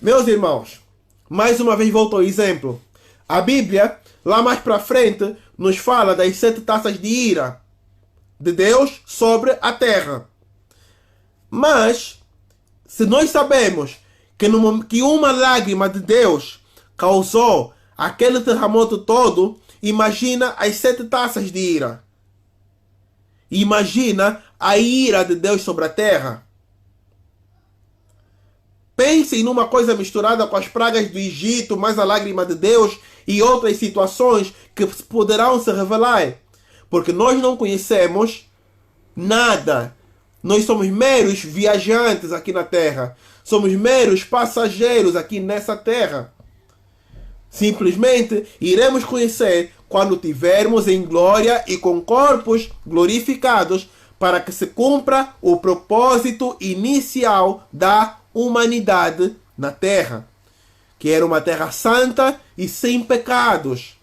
Meus irmãos, mais uma vez volto ao exemplo. A Bíblia, lá mais para frente, nos fala das 7 taças de ira de Deus sobre a terra. Mas, se nós sabemos que uma lágrima de Deus causou aquele terremoto todo, imagina as 7 taças de ira. Imagina a ira de Deus sobre a terra. Pensem numa coisa misturada com as pragas do Egito, mais a lágrima de Deus e outras situações que poderão se revelar. Porque nós não conhecemos nada. Nós somos meros viajantes aqui na terra. Somos meros passageiros aqui nessa terra. Simplesmente iremos conhecer quando tivermos em glória e com corpos glorificados, para que se cumpra o propósito inicial da humanidade na terra, que era uma terra santa e sem pecados,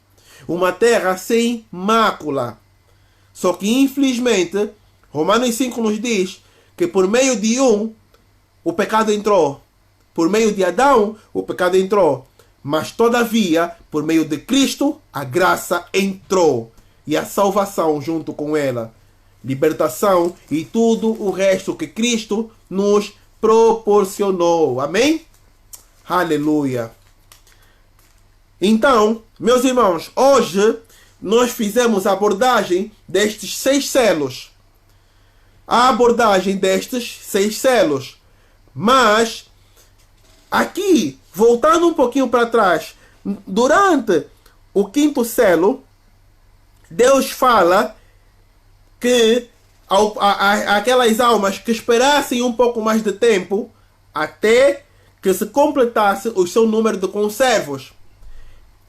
uma terra sem mácula. Só que infelizmente Romanos 5 nos diz que por meio de o pecado entrou, por meio de Adão o pecado entrou, mas todavia por meio de Cristo a graça entrou e a salvação junto com ela, libertação e tudo o resto que Cristo nos proporcionou. Amém? Aleluia. Então, meus irmãos, hoje nós fizemos a abordagem destes 6 selos. A abordagem destes 6 selos. Mas, aqui, voltando um pouquinho para trás, durante o 5º selo, Deus fala que aquelas almas que esperassem um pouco mais de tempo até que se completasse o seu número de conservos.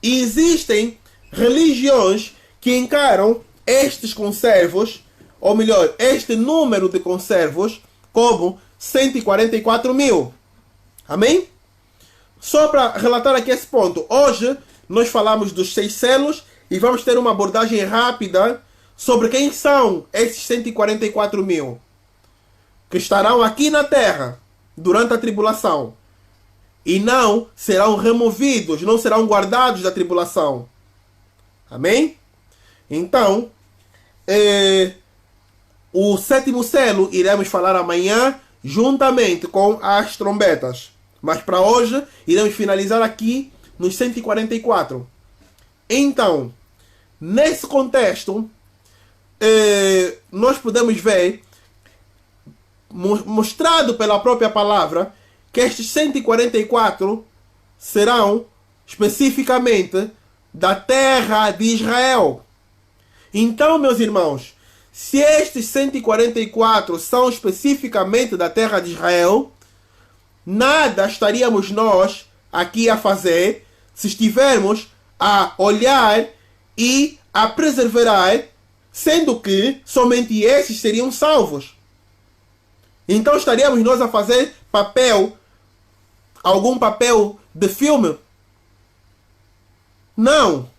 E existem religiões que encaram estes conservos, ou melhor, este número de conservos, como 144 mil. Amém? Só para relatar aqui esse ponto. Hoje nós falamos dos 6 selos e vamos ter uma abordagem rápida sobre quem são esses 144 mil que estarão aqui na terra durante a tribulação e não serão removidos, não serão guardados da tribulação. Amém? Então, o 7º selo iremos falar amanhã juntamente com as trombetas. Mas para hoje iremos finalizar aqui nos 144. Então, nesse contexto, nós podemos ver, mostrado pela própria palavra, que estes 144 serão especificamente da terra de Israel. Então, meus irmãos, se estes 144 são especificamente da terra de Israel, nada estaríamos nós aqui a fazer se estivermos a olhar e a preservar, sendo que somente esses seriam salvos. Então estaríamos nós a fazer algum papel de filme? Não.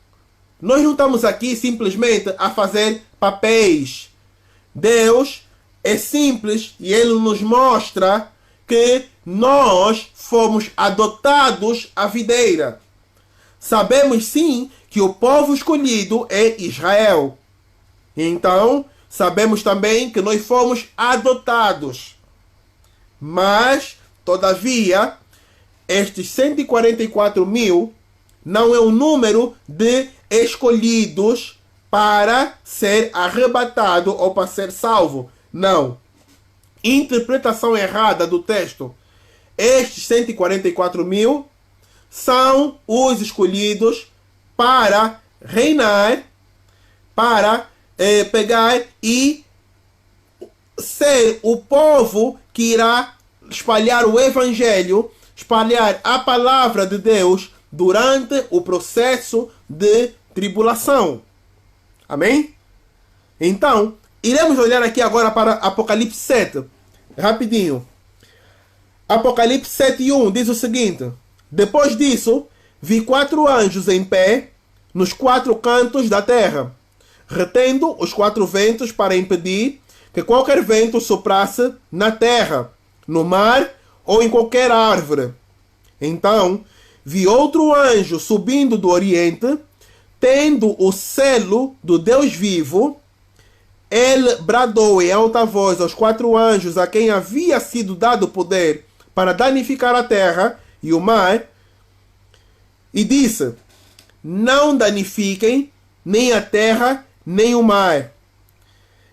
Nós não estamos aqui simplesmente a fazer papéis. Deus é simples e Ele nos mostra que nós fomos adotados à videira. Sabemos sim que o povo escolhido é Israel. Então, sabemos também que nós fomos adotados. Mas, todavia, estes 144 mil não é o número de escolhidos para ser arrebatado ou para ser salvo. Não. Interpretação errada do texto. estes 144 mil são os escolhidos para reinar, para pegar e ser o povo que irá espalhar o evangelho, espalhar a palavra de Deus durante o processo de tribulação. Amém? Então, iremos olhar aqui agora para Apocalipse 7. Rapidinho. Apocalipse 7:1 diz o seguinte: depois disso, vi 4 anjos em pé nos 4 cantos da terra, retendo os 4 ventos para impedir que qualquer vento soprasse na terra, no mar ou em qualquer árvore. Então, vi outro anjo subindo do oriente, tendo o selo do Deus vivo. Ele bradou em alta voz aos 4 anjos a quem havia sido dado poder para danificar a terra e o mar, e disse: não danifiquem nem a terra, nem o mar,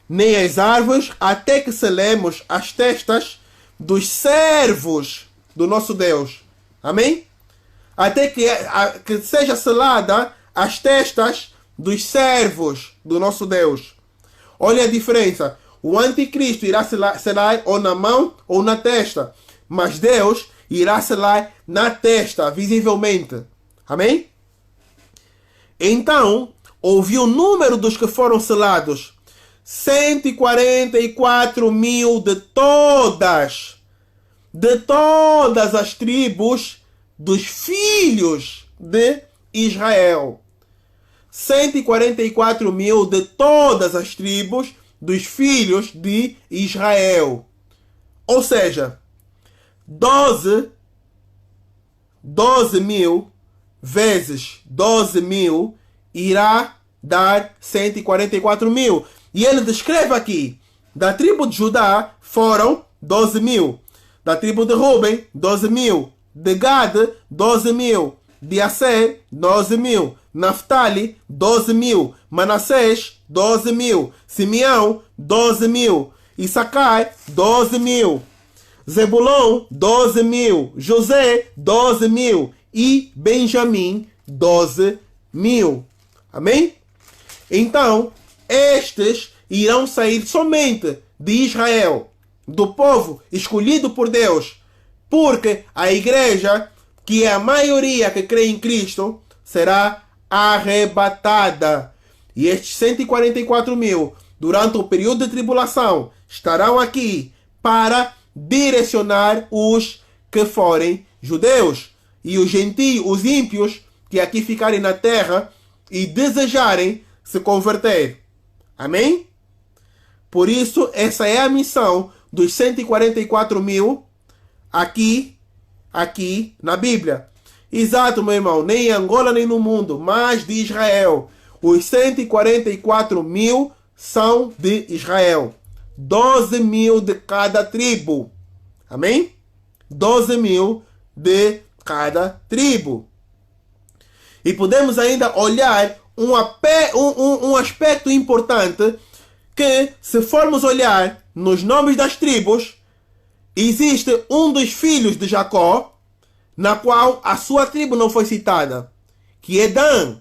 nem as árvores, até que selemos as testas dos servos do nosso Deus. Amém? Até que seja selada as testas dos servos do nosso Deus. Olha a diferença. O anticristo irá selar ou na mão ou na testa. Mas Deus irá selar na testa, visivelmente. Amém? Então, ouvi o número dos que foram selados. 144 mil de todas as tribos dos filhos de Israel. 144 mil de todas as tribos dos filhos de Israel. Ou seja, 12 mil vezes 12 mil irá dar 144 mil. E ele descreve aqui: da tribo de Judá foram 12 mil. Da tribo de Ruben, 12 mil. De Gad, 12 mil. De Aser, 12 mil. Naftali, 12 mil. Manassés, 12 mil. Simeão, 12 mil. Issacar, 12 mil. Zebulon, 12 mil. José, 12 mil. E Benjamim, 12 mil. Amém? Então, estes irão sair somente de Israel, do povo escolhido por Deus, porque a igreja, que é a maioria que crê em Cristo, será arrebatada. E estes 144 mil, durante o período de tribulação, estarão aqui para direcionar os que forem judeus. E os gentios, os ímpios, que aqui ficarem na terra e desejarem se converter. Amém? Por isso, essa é a missão dos 144 mil aqui na Bíblia. Exato, meu irmão. Nem em Angola, nem no mundo, mas de Israel. Os 144 mil são de Israel. 12 mil de cada tribo. Amém? 12 mil de cada tribo. E podemos ainda olhar um aspecto importante, que se formos olhar nos nomes das tribos, existe um dos filhos de Jacó, na qual a sua tribo não foi citada, que é Dan.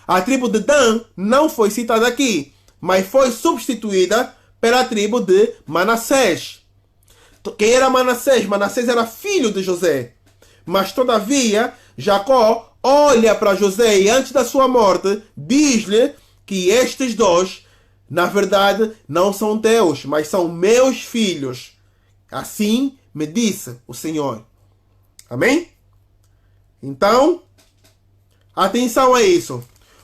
A tribo de Dan não foi citada aqui, mas foi substituída pela tribo de Manassés. Quem era Manassés? Manassés era filho de José. Mas todavia, Jacó olha para José e antes da sua morte diz-lhe que estes dois, na verdade, não são teus, mas são meus filhos. Assim me disse o Senhor. Amém? Então, atenção a isso.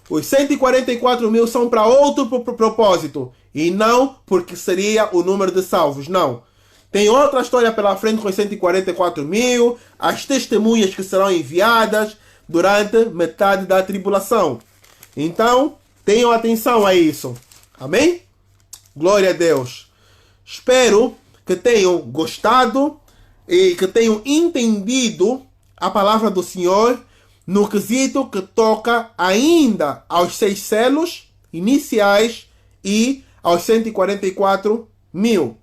Os 144 mil são para outro propósito. E não porque seria o número de salvos. Não. Tem outra história pela frente com os 144 mil. As testemunhas que serão enviadas durante metade da tribulação. Então, tenham atenção a isso. Amém? Glória a Deus. Espero que tenham gostado e que tenham entendido a palavra do Senhor no quesito que toca ainda aos 6 selos iniciais e aos 144 mil.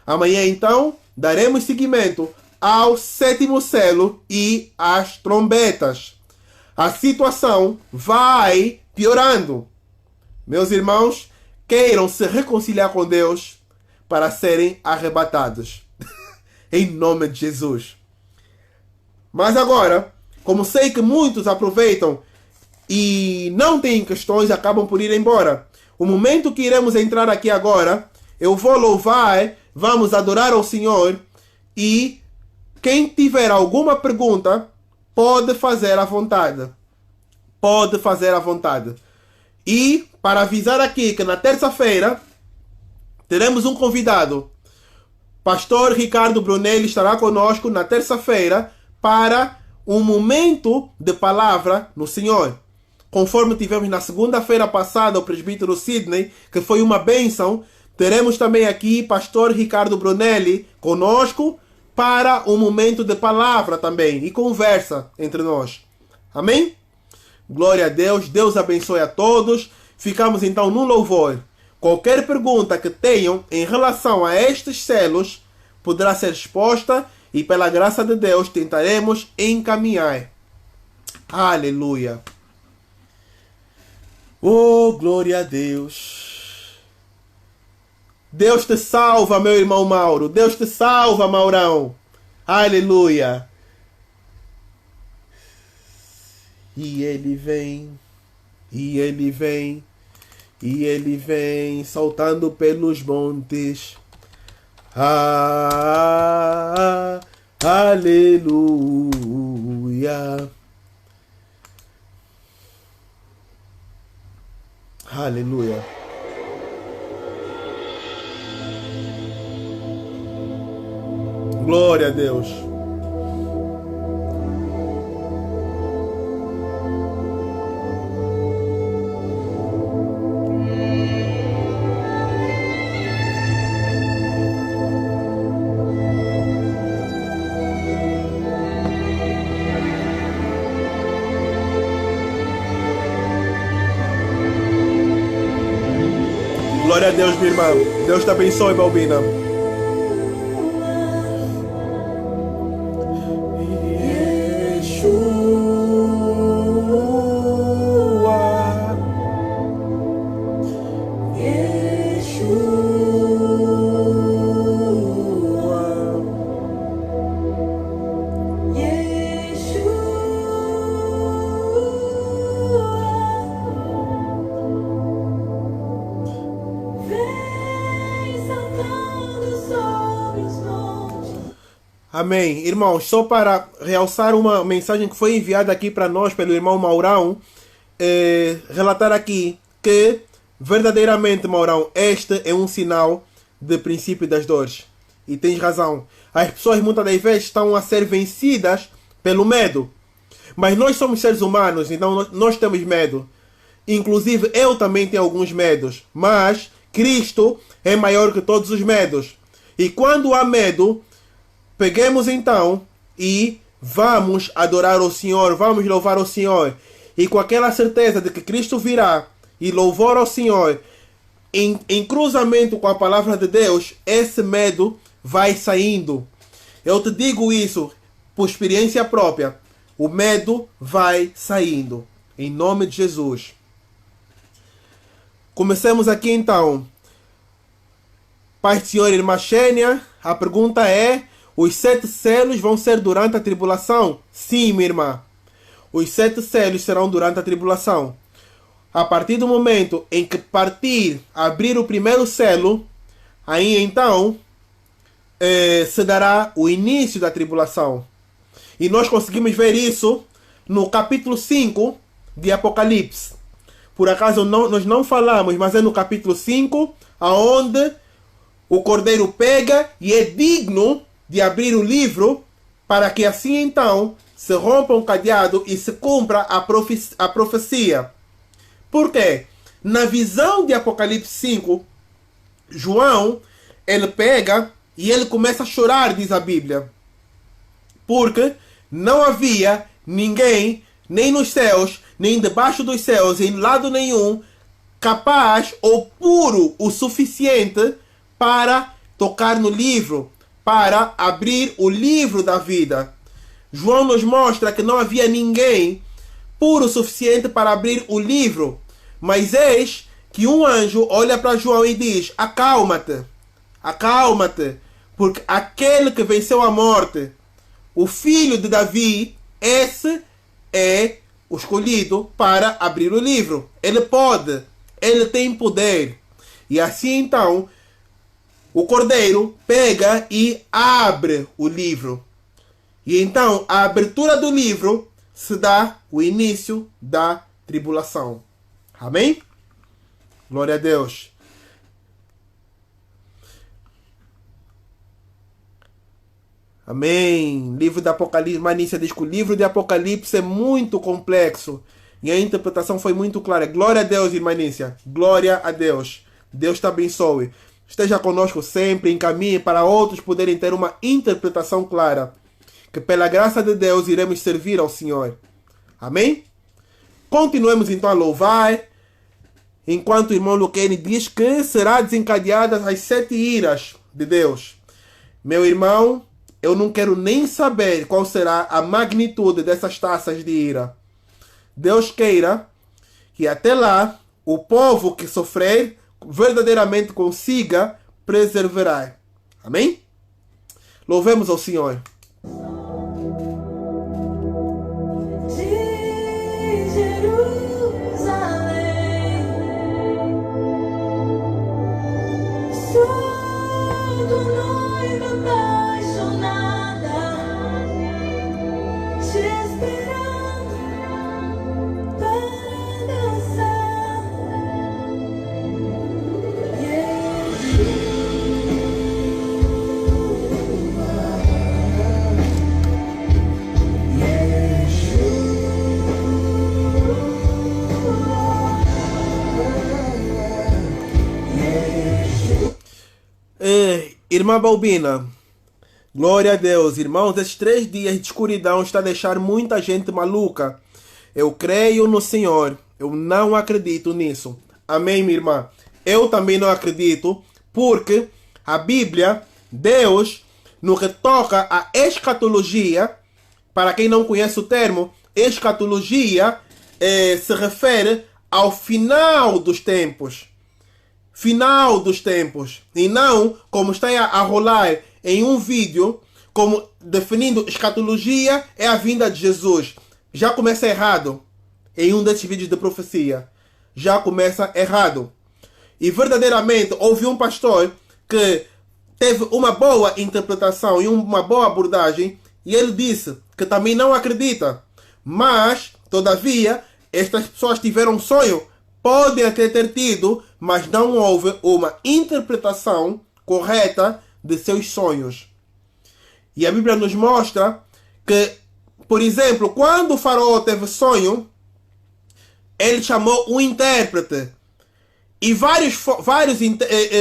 Amanhã, então, daremos seguimento ao sétimo selo e às trombetas. A situação vai piorando. Meus irmãos, queiram se reconciliar com Deus para serem arrebatados. Em nome de Jesus. Mas agora, como sei que muitos aproveitam e não têm questões e acabam por ir embora, o momento que iremos entrar aqui agora, eu vou louvar, vamos adorar ao Senhor, e quem tiver alguma pergunta pode fazer à vontade. Pode fazer à vontade. E para avisar aqui que na terça-feira teremos um convidado. Pastor Ricardo Brunelli estará conosco na terça-feira para um momento de palavra no Senhor. Conforme tivemos na segunda-feira passada o presbítero Sidney, que foi uma bênção, teremos também aqui Pastor Ricardo Brunelli conosco para um momento de palavra também e conversa entre nós. Amém? Glória a Deus. Deus abençoe a todos. Ficamos então no louvor. Qualquer pergunta que tenham em relação a estes selos poderá ser exposta e pela graça de Deus tentaremos encaminhar. Aleluia. Oh, glória a Deus. Deus te salva, meu irmão Mauro. Deus te salva, Maurão. Aleluia. E ele vem, e ele vem, e ele vem saltando pelos montes. Ah, aleluia. Aleluia. Glória a Deus. Glória a Deus, minha irmã. Deus te abençoe, Balbina. Amém. Irmãos, só para realçar uma mensagem que foi enviada aqui para nós pelo irmão Maurão, relatar aqui que verdadeiramente, Maurão, este é um sinal de princípio das dores. E tens razão. As pessoas muitas das vezes estão a ser vencidas pelo medo. Mas nós somos seres humanos, então nós temos medo. Inclusive eu também tenho alguns medos. Mas Cristo é maior que todos os medos. E quando há medo, peguemos então e vamos adorar o Senhor, vamos louvar o Senhor. E com aquela certeza de que Cristo virá e louvor ao Senhor, em cruzamento com a palavra de Deus, esse medo vai saindo. Eu te digo isso por experiência própria. O medo vai saindo. Em nome de Jesus. Comecemos aqui então. Pai do Senhor, irmã Xênia, a pergunta é: os 7 selos vão ser durante a tribulação? Sim, minha irmã. Os 7 selos serão durante a tribulação. A partir do momento em que abrir o primeiro selo, aí então se dará o início da tribulação. E nós conseguimos ver isso no capítulo 5 de Apocalipse. Por acaso nós não falamos, mas é no capítulo 5, aonde o Cordeiro pega e é digno de abrir o livro, para que assim então se rompa um cadeado e se cumpra a profecia. Por quê? Na visão de Apocalipse 5, João, ele pega e ele começa a chorar, diz a Bíblia. Porque não havia ninguém, nem nos céus, nem debaixo dos céus, em lado nenhum, capaz ou puro o suficiente para tocar no livro, para abrir o livro da vida. João nos mostra que não havia ninguém puro o suficiente para abrir o livro. Mas eis que um anjo olha para João e diz: acalma-te, acalma-te, porque aquele que venceu a morte, o filho de Davi, esse é o escolhido para abrir o livro. Ele pode, ele tem poder. E assim então, o cordeiro pega e abre o livro. E então, a abertura do livro se dá o início da tribulação. Amém? Glória a Deus. Amém. Livro de Apocalipse. Manícia diz que o livro de Apocalipse é muito complexo. E a interpretação foi muito clara. Glória a Deus, irmã Nícia. Glória a Deus. Deus te abençoe. Esteja conosco sempre. Encaminhe para outros poderem ter uma interpretação clara. Que pela graça de Deus iremos servir ao Senhor. Amém? Continuemos então a louvar. Enquanto o irmão Luquene diz que será desencadeadas as 7 iras de Deus. Meu irmão, eu não quero nem saber qual será a magnitude dessas taças de ira. Deus queira que até lá o povo que sofrer verdadeiramente consiga preservar. Amém? Louvemos ao Senhor. Irmã Balbina, glória a Deus. Irmãos, esses 3 dias de escuridão está a deixar muita gente maluca. Eu creio no Senhor. Eu não acredito nisso. Amém, minha irmã? Eu também não acredito, porque a Bíblia, Deus, no que toca a escatologia, para quem não conhece o termo, escatologia se refere ao final dos tempos. Final dos tempos. E não como está a rolar em um vídeo, como definindo escatologia é a vinda de Jesus. Já começa errado. Em um desses vídeos de profecia. Já começa errado. E verdadeiramente houve um pastor que teve uma boa interpretação e uma boa abordagem. E ele disse que também não acredita. Mas, todavia, estas pessoas tiveram um sonho. Podem até ter tido, mas não houve uma interpretação correta de seus sonhos. E a Bíblia nos mostra que, por exemplo, quando o faraó teve sonho, ele chamou um intérprete. E vários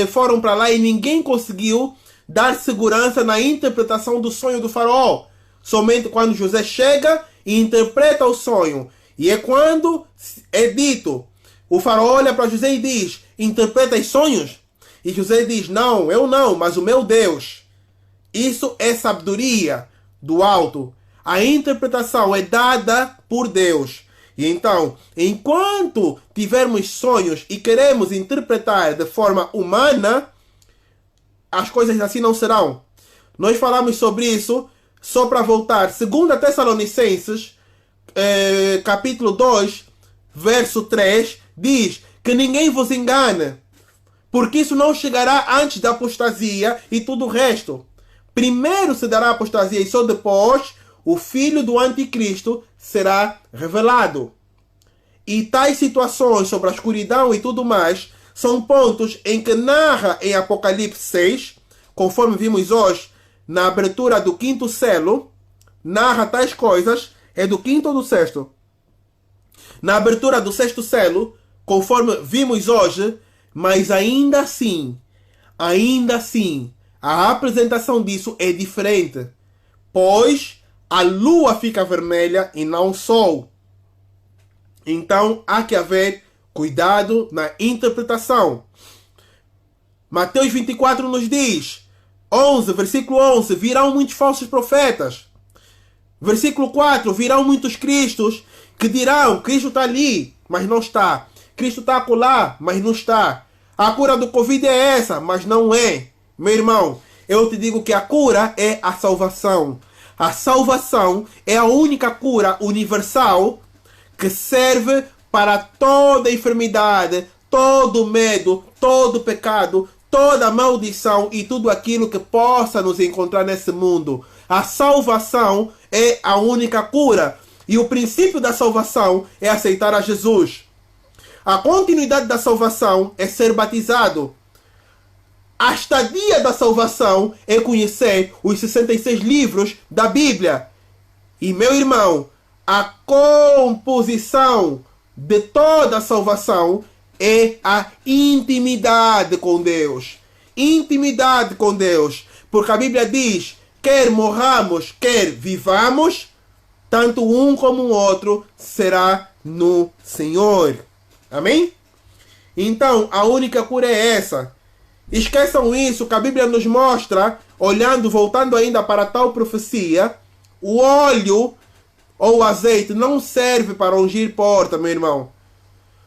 foram para lá e ninguém conseguiu dar segurança na interpretação do sonho do faraó. Somente quando José chega e interpreta o sonho. E é quando é dito... O faraó olha para José e diz: interpreta os sonhos? E José diz: não, eu não, mas o meu Deus. Isso é sabedoria do alto. A interpretação é dada por Deus. E então, enquanto tivermos sonhos e queremos interpretar de forma humana, as coisas assim não serão. Nós falamos sobre isso, só para voltar. 2 Tessalonicenses, capítulo 2, verso 3, diz que ninguém vos engane, porque isso não chegará antes da apostasia e tudo o resto. Primeiro se dará a apostasia e só depois o filho do anticristo será revelado. E tais situações sobre a escuridão e tudo mais são pontos em que narra em Apocalipse 6, conforme vimos hoje na abertura do 5º selo, narra tais coisas. É do 5º ou do 6º? Na abertura do 6º selo, conforme vimos hoje, mas ainda assim, a apresentação disso é diferente. Pois a lua fica vermelha e não o sol. Então há que haver cuidado na interpretação. Mateus 24 nos diz: 11, versículo 11, virão muitos falsos profetas. Versículo 4, virão muitos cristos que dirão, Cristo está ali, mas não está. Cristo está acolá, mas não está. A cura do Covid é essa, mas não é. Meu irmão, eu te digo que a cura é a salvação. A salvação é a única cura universal que serve para toda enfermidade, todo medo, todo pecado, toda maldição e tudo aquilo que possa nos encontrar nesse mundo. A salvação é a única cura. E o princípio da salvação é aceitar a Jesus. A continuidade da salvação é ser batizado. A estadia da salvação é conhecer os 66 livros da Bíblia. E, meu irmão, a composição de toda a salvação é a intimidade com Deus. Intimidade com Deus. Porque a Bíblia diz, quer morramos, quer vivamos, tanto um como o outro será no Senhor. Amém? Então, a única cura é essa. Esqueçam isso, que a Bíblia nos mostra, voltando ainda para tal profecia, o óleo ou o azeite não serve para ungir porta, meu irmão.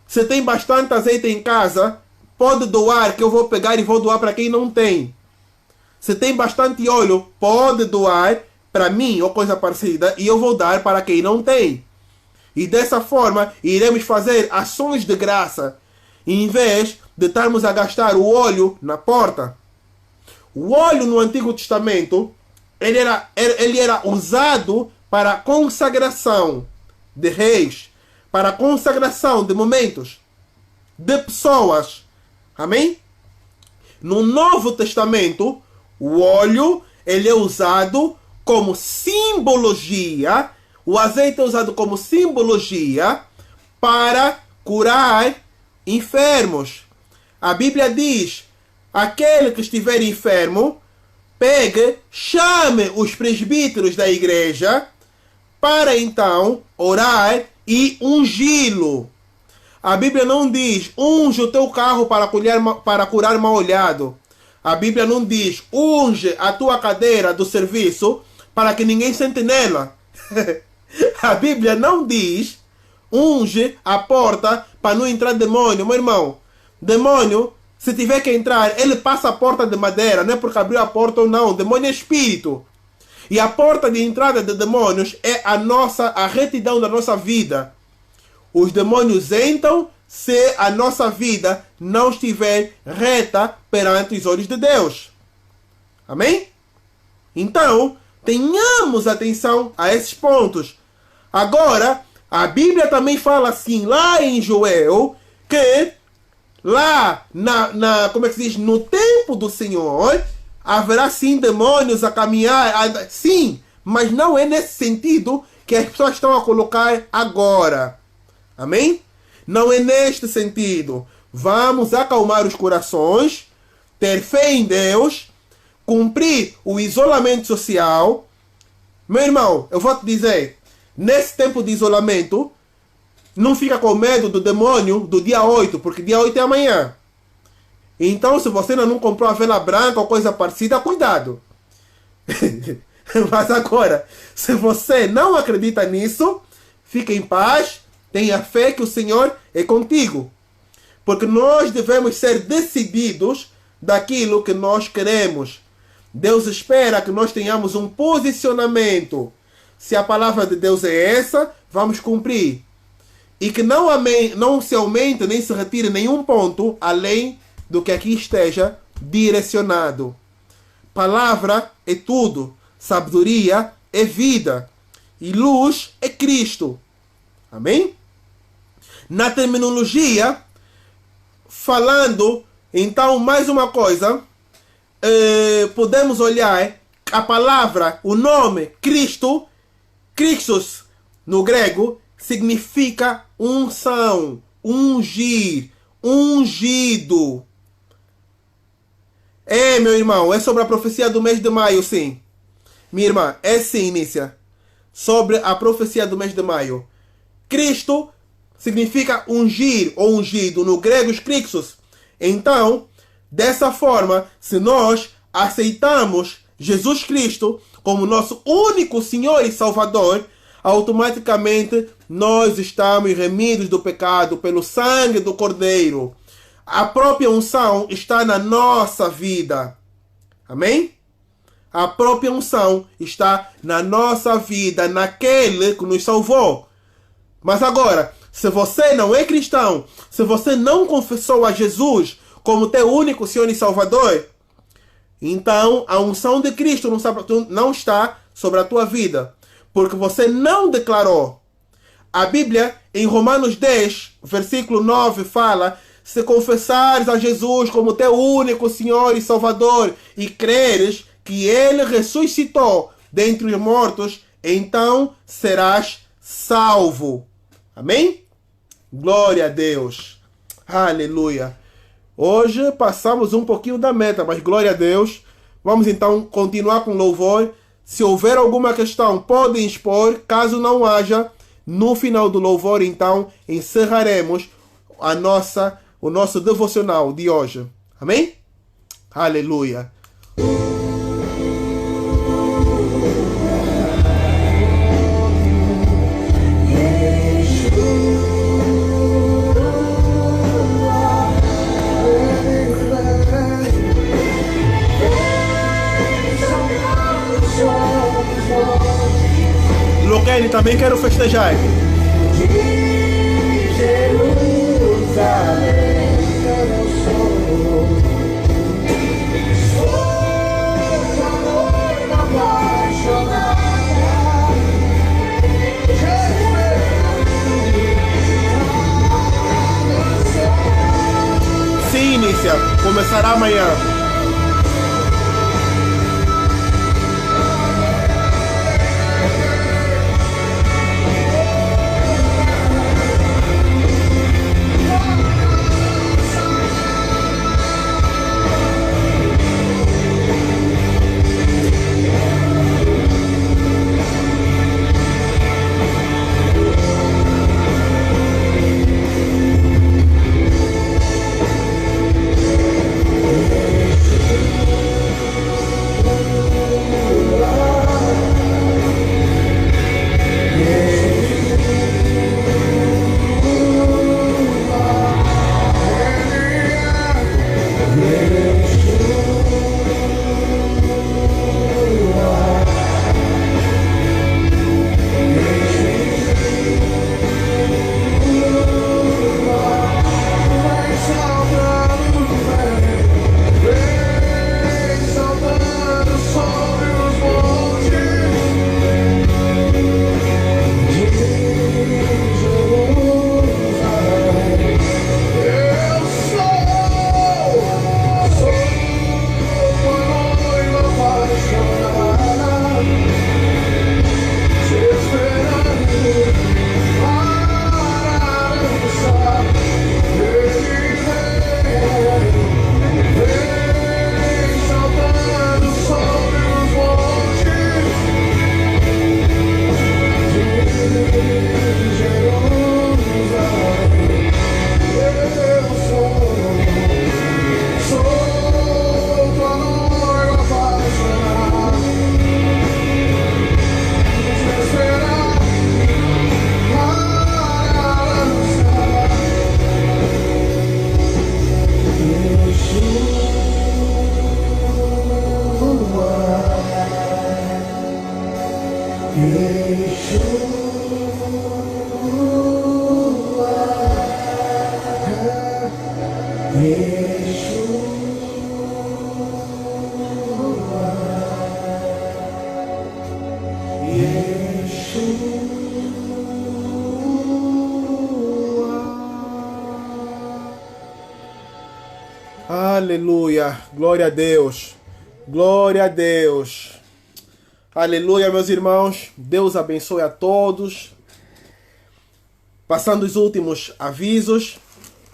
Se tem bastante azeite em casa, pode doar, que eu vou pegar e vou doar para quem não tem. Se tem bastante óleo, pode doar para mim ou coisa parecida, e eu vou dar para quem não tem. E dessa forma, iremos fazer ações de graça, em vez de estarmos a gastar o óleo na porta. O óleo no Antigo Testamento, ele era usado para a consagração de reis, para a consagração de momentos, de pessoas. Amém? No Novo Testamento, o óleo ele é usado como simbologia, o azeite é usado como simbologia para curar enfermos. A Bíblia diz, aquele que estiver enfermo, pegue, chame os presbíteros da igreja para então orar e ungí-lo. A Bíblia não diz, unge o teu carro para curar mal-olhado. A Bíblia não diz, unge a tua cadeira do serviço para que ninguém sente nela. A Bíblia não diz, unge a porta para não entrar demônio. Meu irmão, demônio, se tiver que entrar, ele passa a porta de madeira, não é porque abriu a porta ou não. Demônio é espírito. E a porta de entrada de demônios é a retidão da nossa vida. Os demônios entram se a nossa vida não estiver reta perante os olhos de Deus. Amém? Então, tenhamos atenção a esses pontos. Agora, a Bíblia também fala assim, lá em Joel, que lá como é que se diz? No tempo do Senhor, haverá sim demônios a caminhar, sim, mas não é nesse sentido que as pessoas estão a colocar agora. Amém? Não é neste sentido. Vamos acalmar os corações, ter fé em Deus, cumprir o isolamento social. Meu irmão, eu vou te dizer, nesse tempo de isolamento, não fica com medo do demônio do dia 8, porque dia 8 é amanhã. Então, se você ainda não comprou a vela branca ou coisa parecida, cuidado. Mas agora, se você não acredita nisso, fique em paz, tenha fé que o Senhor é contigo. Porque nós devemos ser decididos daquilo que nós queremos. Deus espera que nós tenhamos um posicionamento. Se a palavra de Deus é essa, vamos cumprir. E que não se aumente nem se retire nenhum ponto além do que aqui esteja direcionado. Palavra é tudo. Sabedoria é vida. E luz é Cristo. Amém? Na terminologia, falando, então, mais uma coisa, podemos olhar a palavra, o nome Cristo, Christos, no grego, significa unção, ungir, ungido. Meu irmão, é sobre a profecia do mês de maio, sim. Minha irmã, é sim, Nícia. Sobre a profecia do mês de maio. Cristo significa ungir ou ungido, no grego, Christos. Então, dessa forma, se nós aceitamos Jesus Cristo como nosso único Senhor e Salvador, automaticamente nós estamos remidos do pecado pelo sangue do Cordeiro. A própria unção está na nossa vida. Amém? A própria unção está na nossa vida, naquele que nos salvou. Mas agora, se você não é cristão, se você não confessou a Jesus como teu único Senhor e Salvador, então a unção de Cristo não está sobre a tua vida, porque você não declarou. A Bíblia, em Romanos 10, versículo 9, fala: se confessares a Jesus como teu único Senhor e Salvador e creres que Ele ressuscitou dentre os mortos, então serás salvo. Amém? Glória a Deus. Aleluia. Hoje passamos um pouquinho da meta, mas glória a Deus. Vamos então continuar com louvor. Se houver alguma questão, podem expor. Caso não haja, no final do louvor, então, encerraremos o nosso devocional de hoje. Amém? Aleluia. Luquene, também quero festejar. De Jerusalém eu sou a noiva apaixonada. Sim, Nícia, começará amanhã. Aleluia, glória a Deus, glória a Deus. Aleluia, meus irmãos, Deus abençoe a todos. Passando os últimos avisos,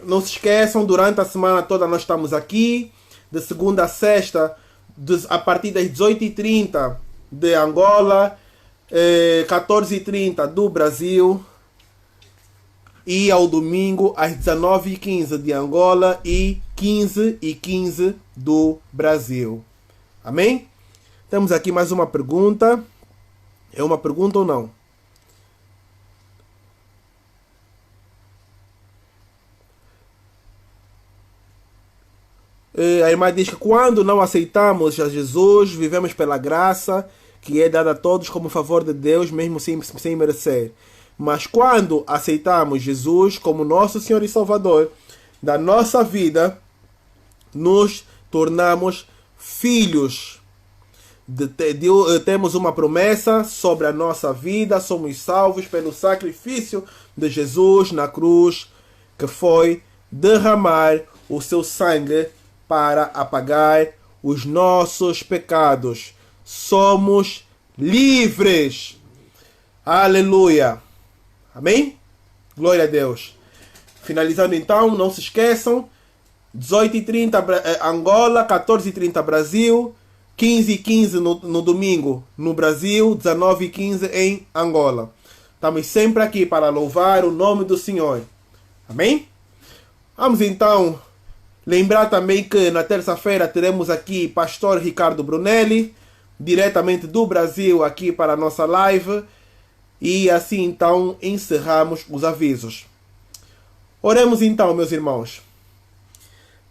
não se esqueçam, durante a semana toda nós estamos aqui, de segunda a sexta, a partir das 18h30 de Angola, 14h30 do Brasil, e ao domingo às 19h15 de Angola e 15h15 do Brasil. Amém? Temos aqui mais uma pergunta. É uma pergunta ou não? A irmã diz que quando não aceitamos a Jesus, vivemos pela graça que é dada a todos como favor de Deus, mesmo sem merecer. Mas quando aceitamos Jesus como nosso Senhor e Salvador da nossa vida, nos tornamos filhos. Temos uma promessa sobre a nossa vida, somos salvos pelo sacrifício de Jesus na cruz, que foi derramar o seu sangue para apagar os nossos pecados. Somos livres. Aleluia. Amém? Glória a Deus. Finalizando então, não se esqueçam, 18h30 Angola, 14h30 Brasil, 15h15 no domingo no Brasil, 19h15 em Angola. Estamos sempre aqui para louvar o nome do Senhor. Amém? Vamos então lembrar também que na terça-feira teremos aqui Pastor Ricardo Brunelli, diretamente do Brasil, aqui para a nossa live. E assim então encerramos os avisos. Oremos então, meus irmãos.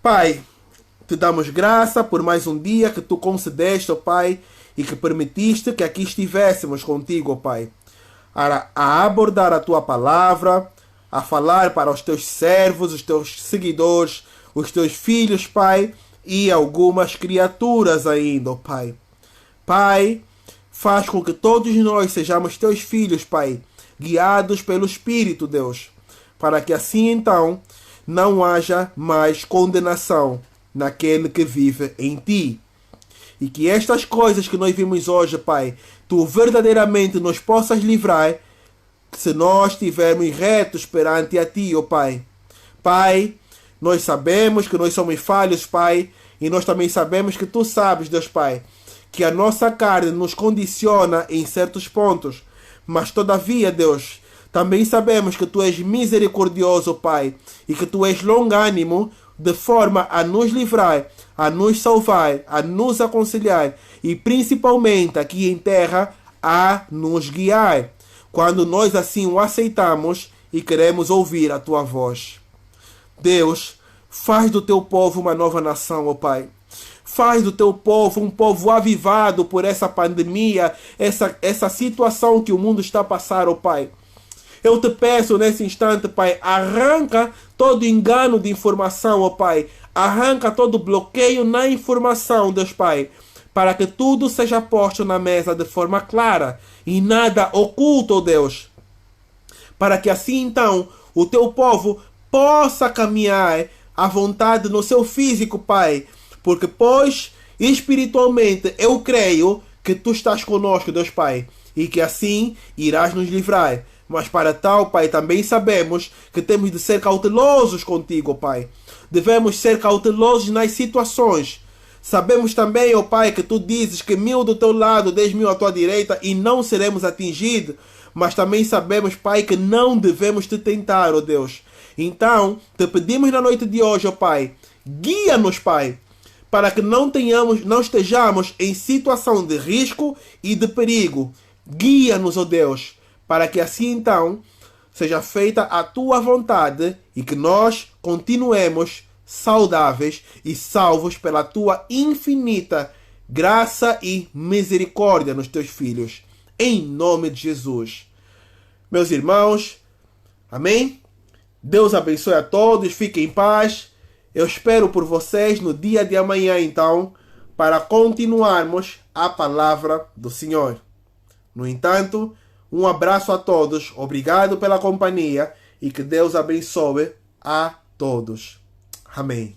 Pai, te damos graça por mais um dia que tu concedeste, ó Pai, e que permitiste que aqui estivéssemos contigo, ó Pai, a abordar a tua palavra, a falar para os teus servos, os teus seguidores, os teus filhos, Pai, e algumas criaturas ainda, ó Pai. Pai, faz com que todos nós sejamos teus filhos, Pai, guiados pelo Espírito, Deus, para que assim então não haja mais condenação naquele que vive em ti. E que estas coisas que nós vimos hoje, Pai, tu verdadeiramente nos possas livrar, se nós estivermos retos perante a ti, ó Pai. Pai, nós sabemos que nós somos falhos, Pai, e nós também sabemos que tu sabes, Deus Pai, que a nossa carne nos condiciona em certos pontos. Mas todavia, Deus, também sabemos que tu és misericordioso, Pai, e que tu és longânimo, de forma a nos livrar, a nos salvar, a nos aconselhar e principalmente aqui em terra a nos guiar, quando nós assim o aceitamos e queremos ouvir a tua voz. Deus, faz do teu povo uma nova nação, ó Pai. Faz do teu povo um povo avivado por essa pandemia, essa situação que o mundo está a passar, ó Pai. Eu te peço nesse instante, Pai, arranca todo engano de informação, ó Pai. Arranca todo bloqueio na informação, Deus Pai, para que tudo seja posto na mesa de forma clara e nada oculto, ó Deus. Para que assim então o teu povo possa caminhar à vontade no seu físico, Pai. Porque, pois, espiritualmente eu creio que tu estás conosco, Deus Pai, e que assim irás nos livrar. Mas para tal, Pai, também sabemos que temos de ser cautelosos contigo, Pai. Devemos ser cautelosos nas situações. Sabemos também, ó Pai, que tu dizes que 1000 do teu lado, 10.000 à tua direita e não seremos atingidos. Mas também sabemos, Pai, que não devemos te tentar, ó Deus. Então, te pedimos na noite de hoje, ó Pai, guia-nos, Pai, para que não estejamos em situação de risco e de perigo. Guia-nos, ó Deus, para que assim então seja feita a tua vontade e que nós continuemos saudáveis e salvos pela tua infinita graça e misericórdia nos teus filhos. Em nome de Jesus. Meus irmãos, amém? Deus abençoe a todos, fiquem em paz. Eu espero por vocês no dia de amanhã então, para continuarmos a palavra do Senhor. No entanto, um abraço a todos, obrigado pela companhia e que Deus abençoe a todos. Amém.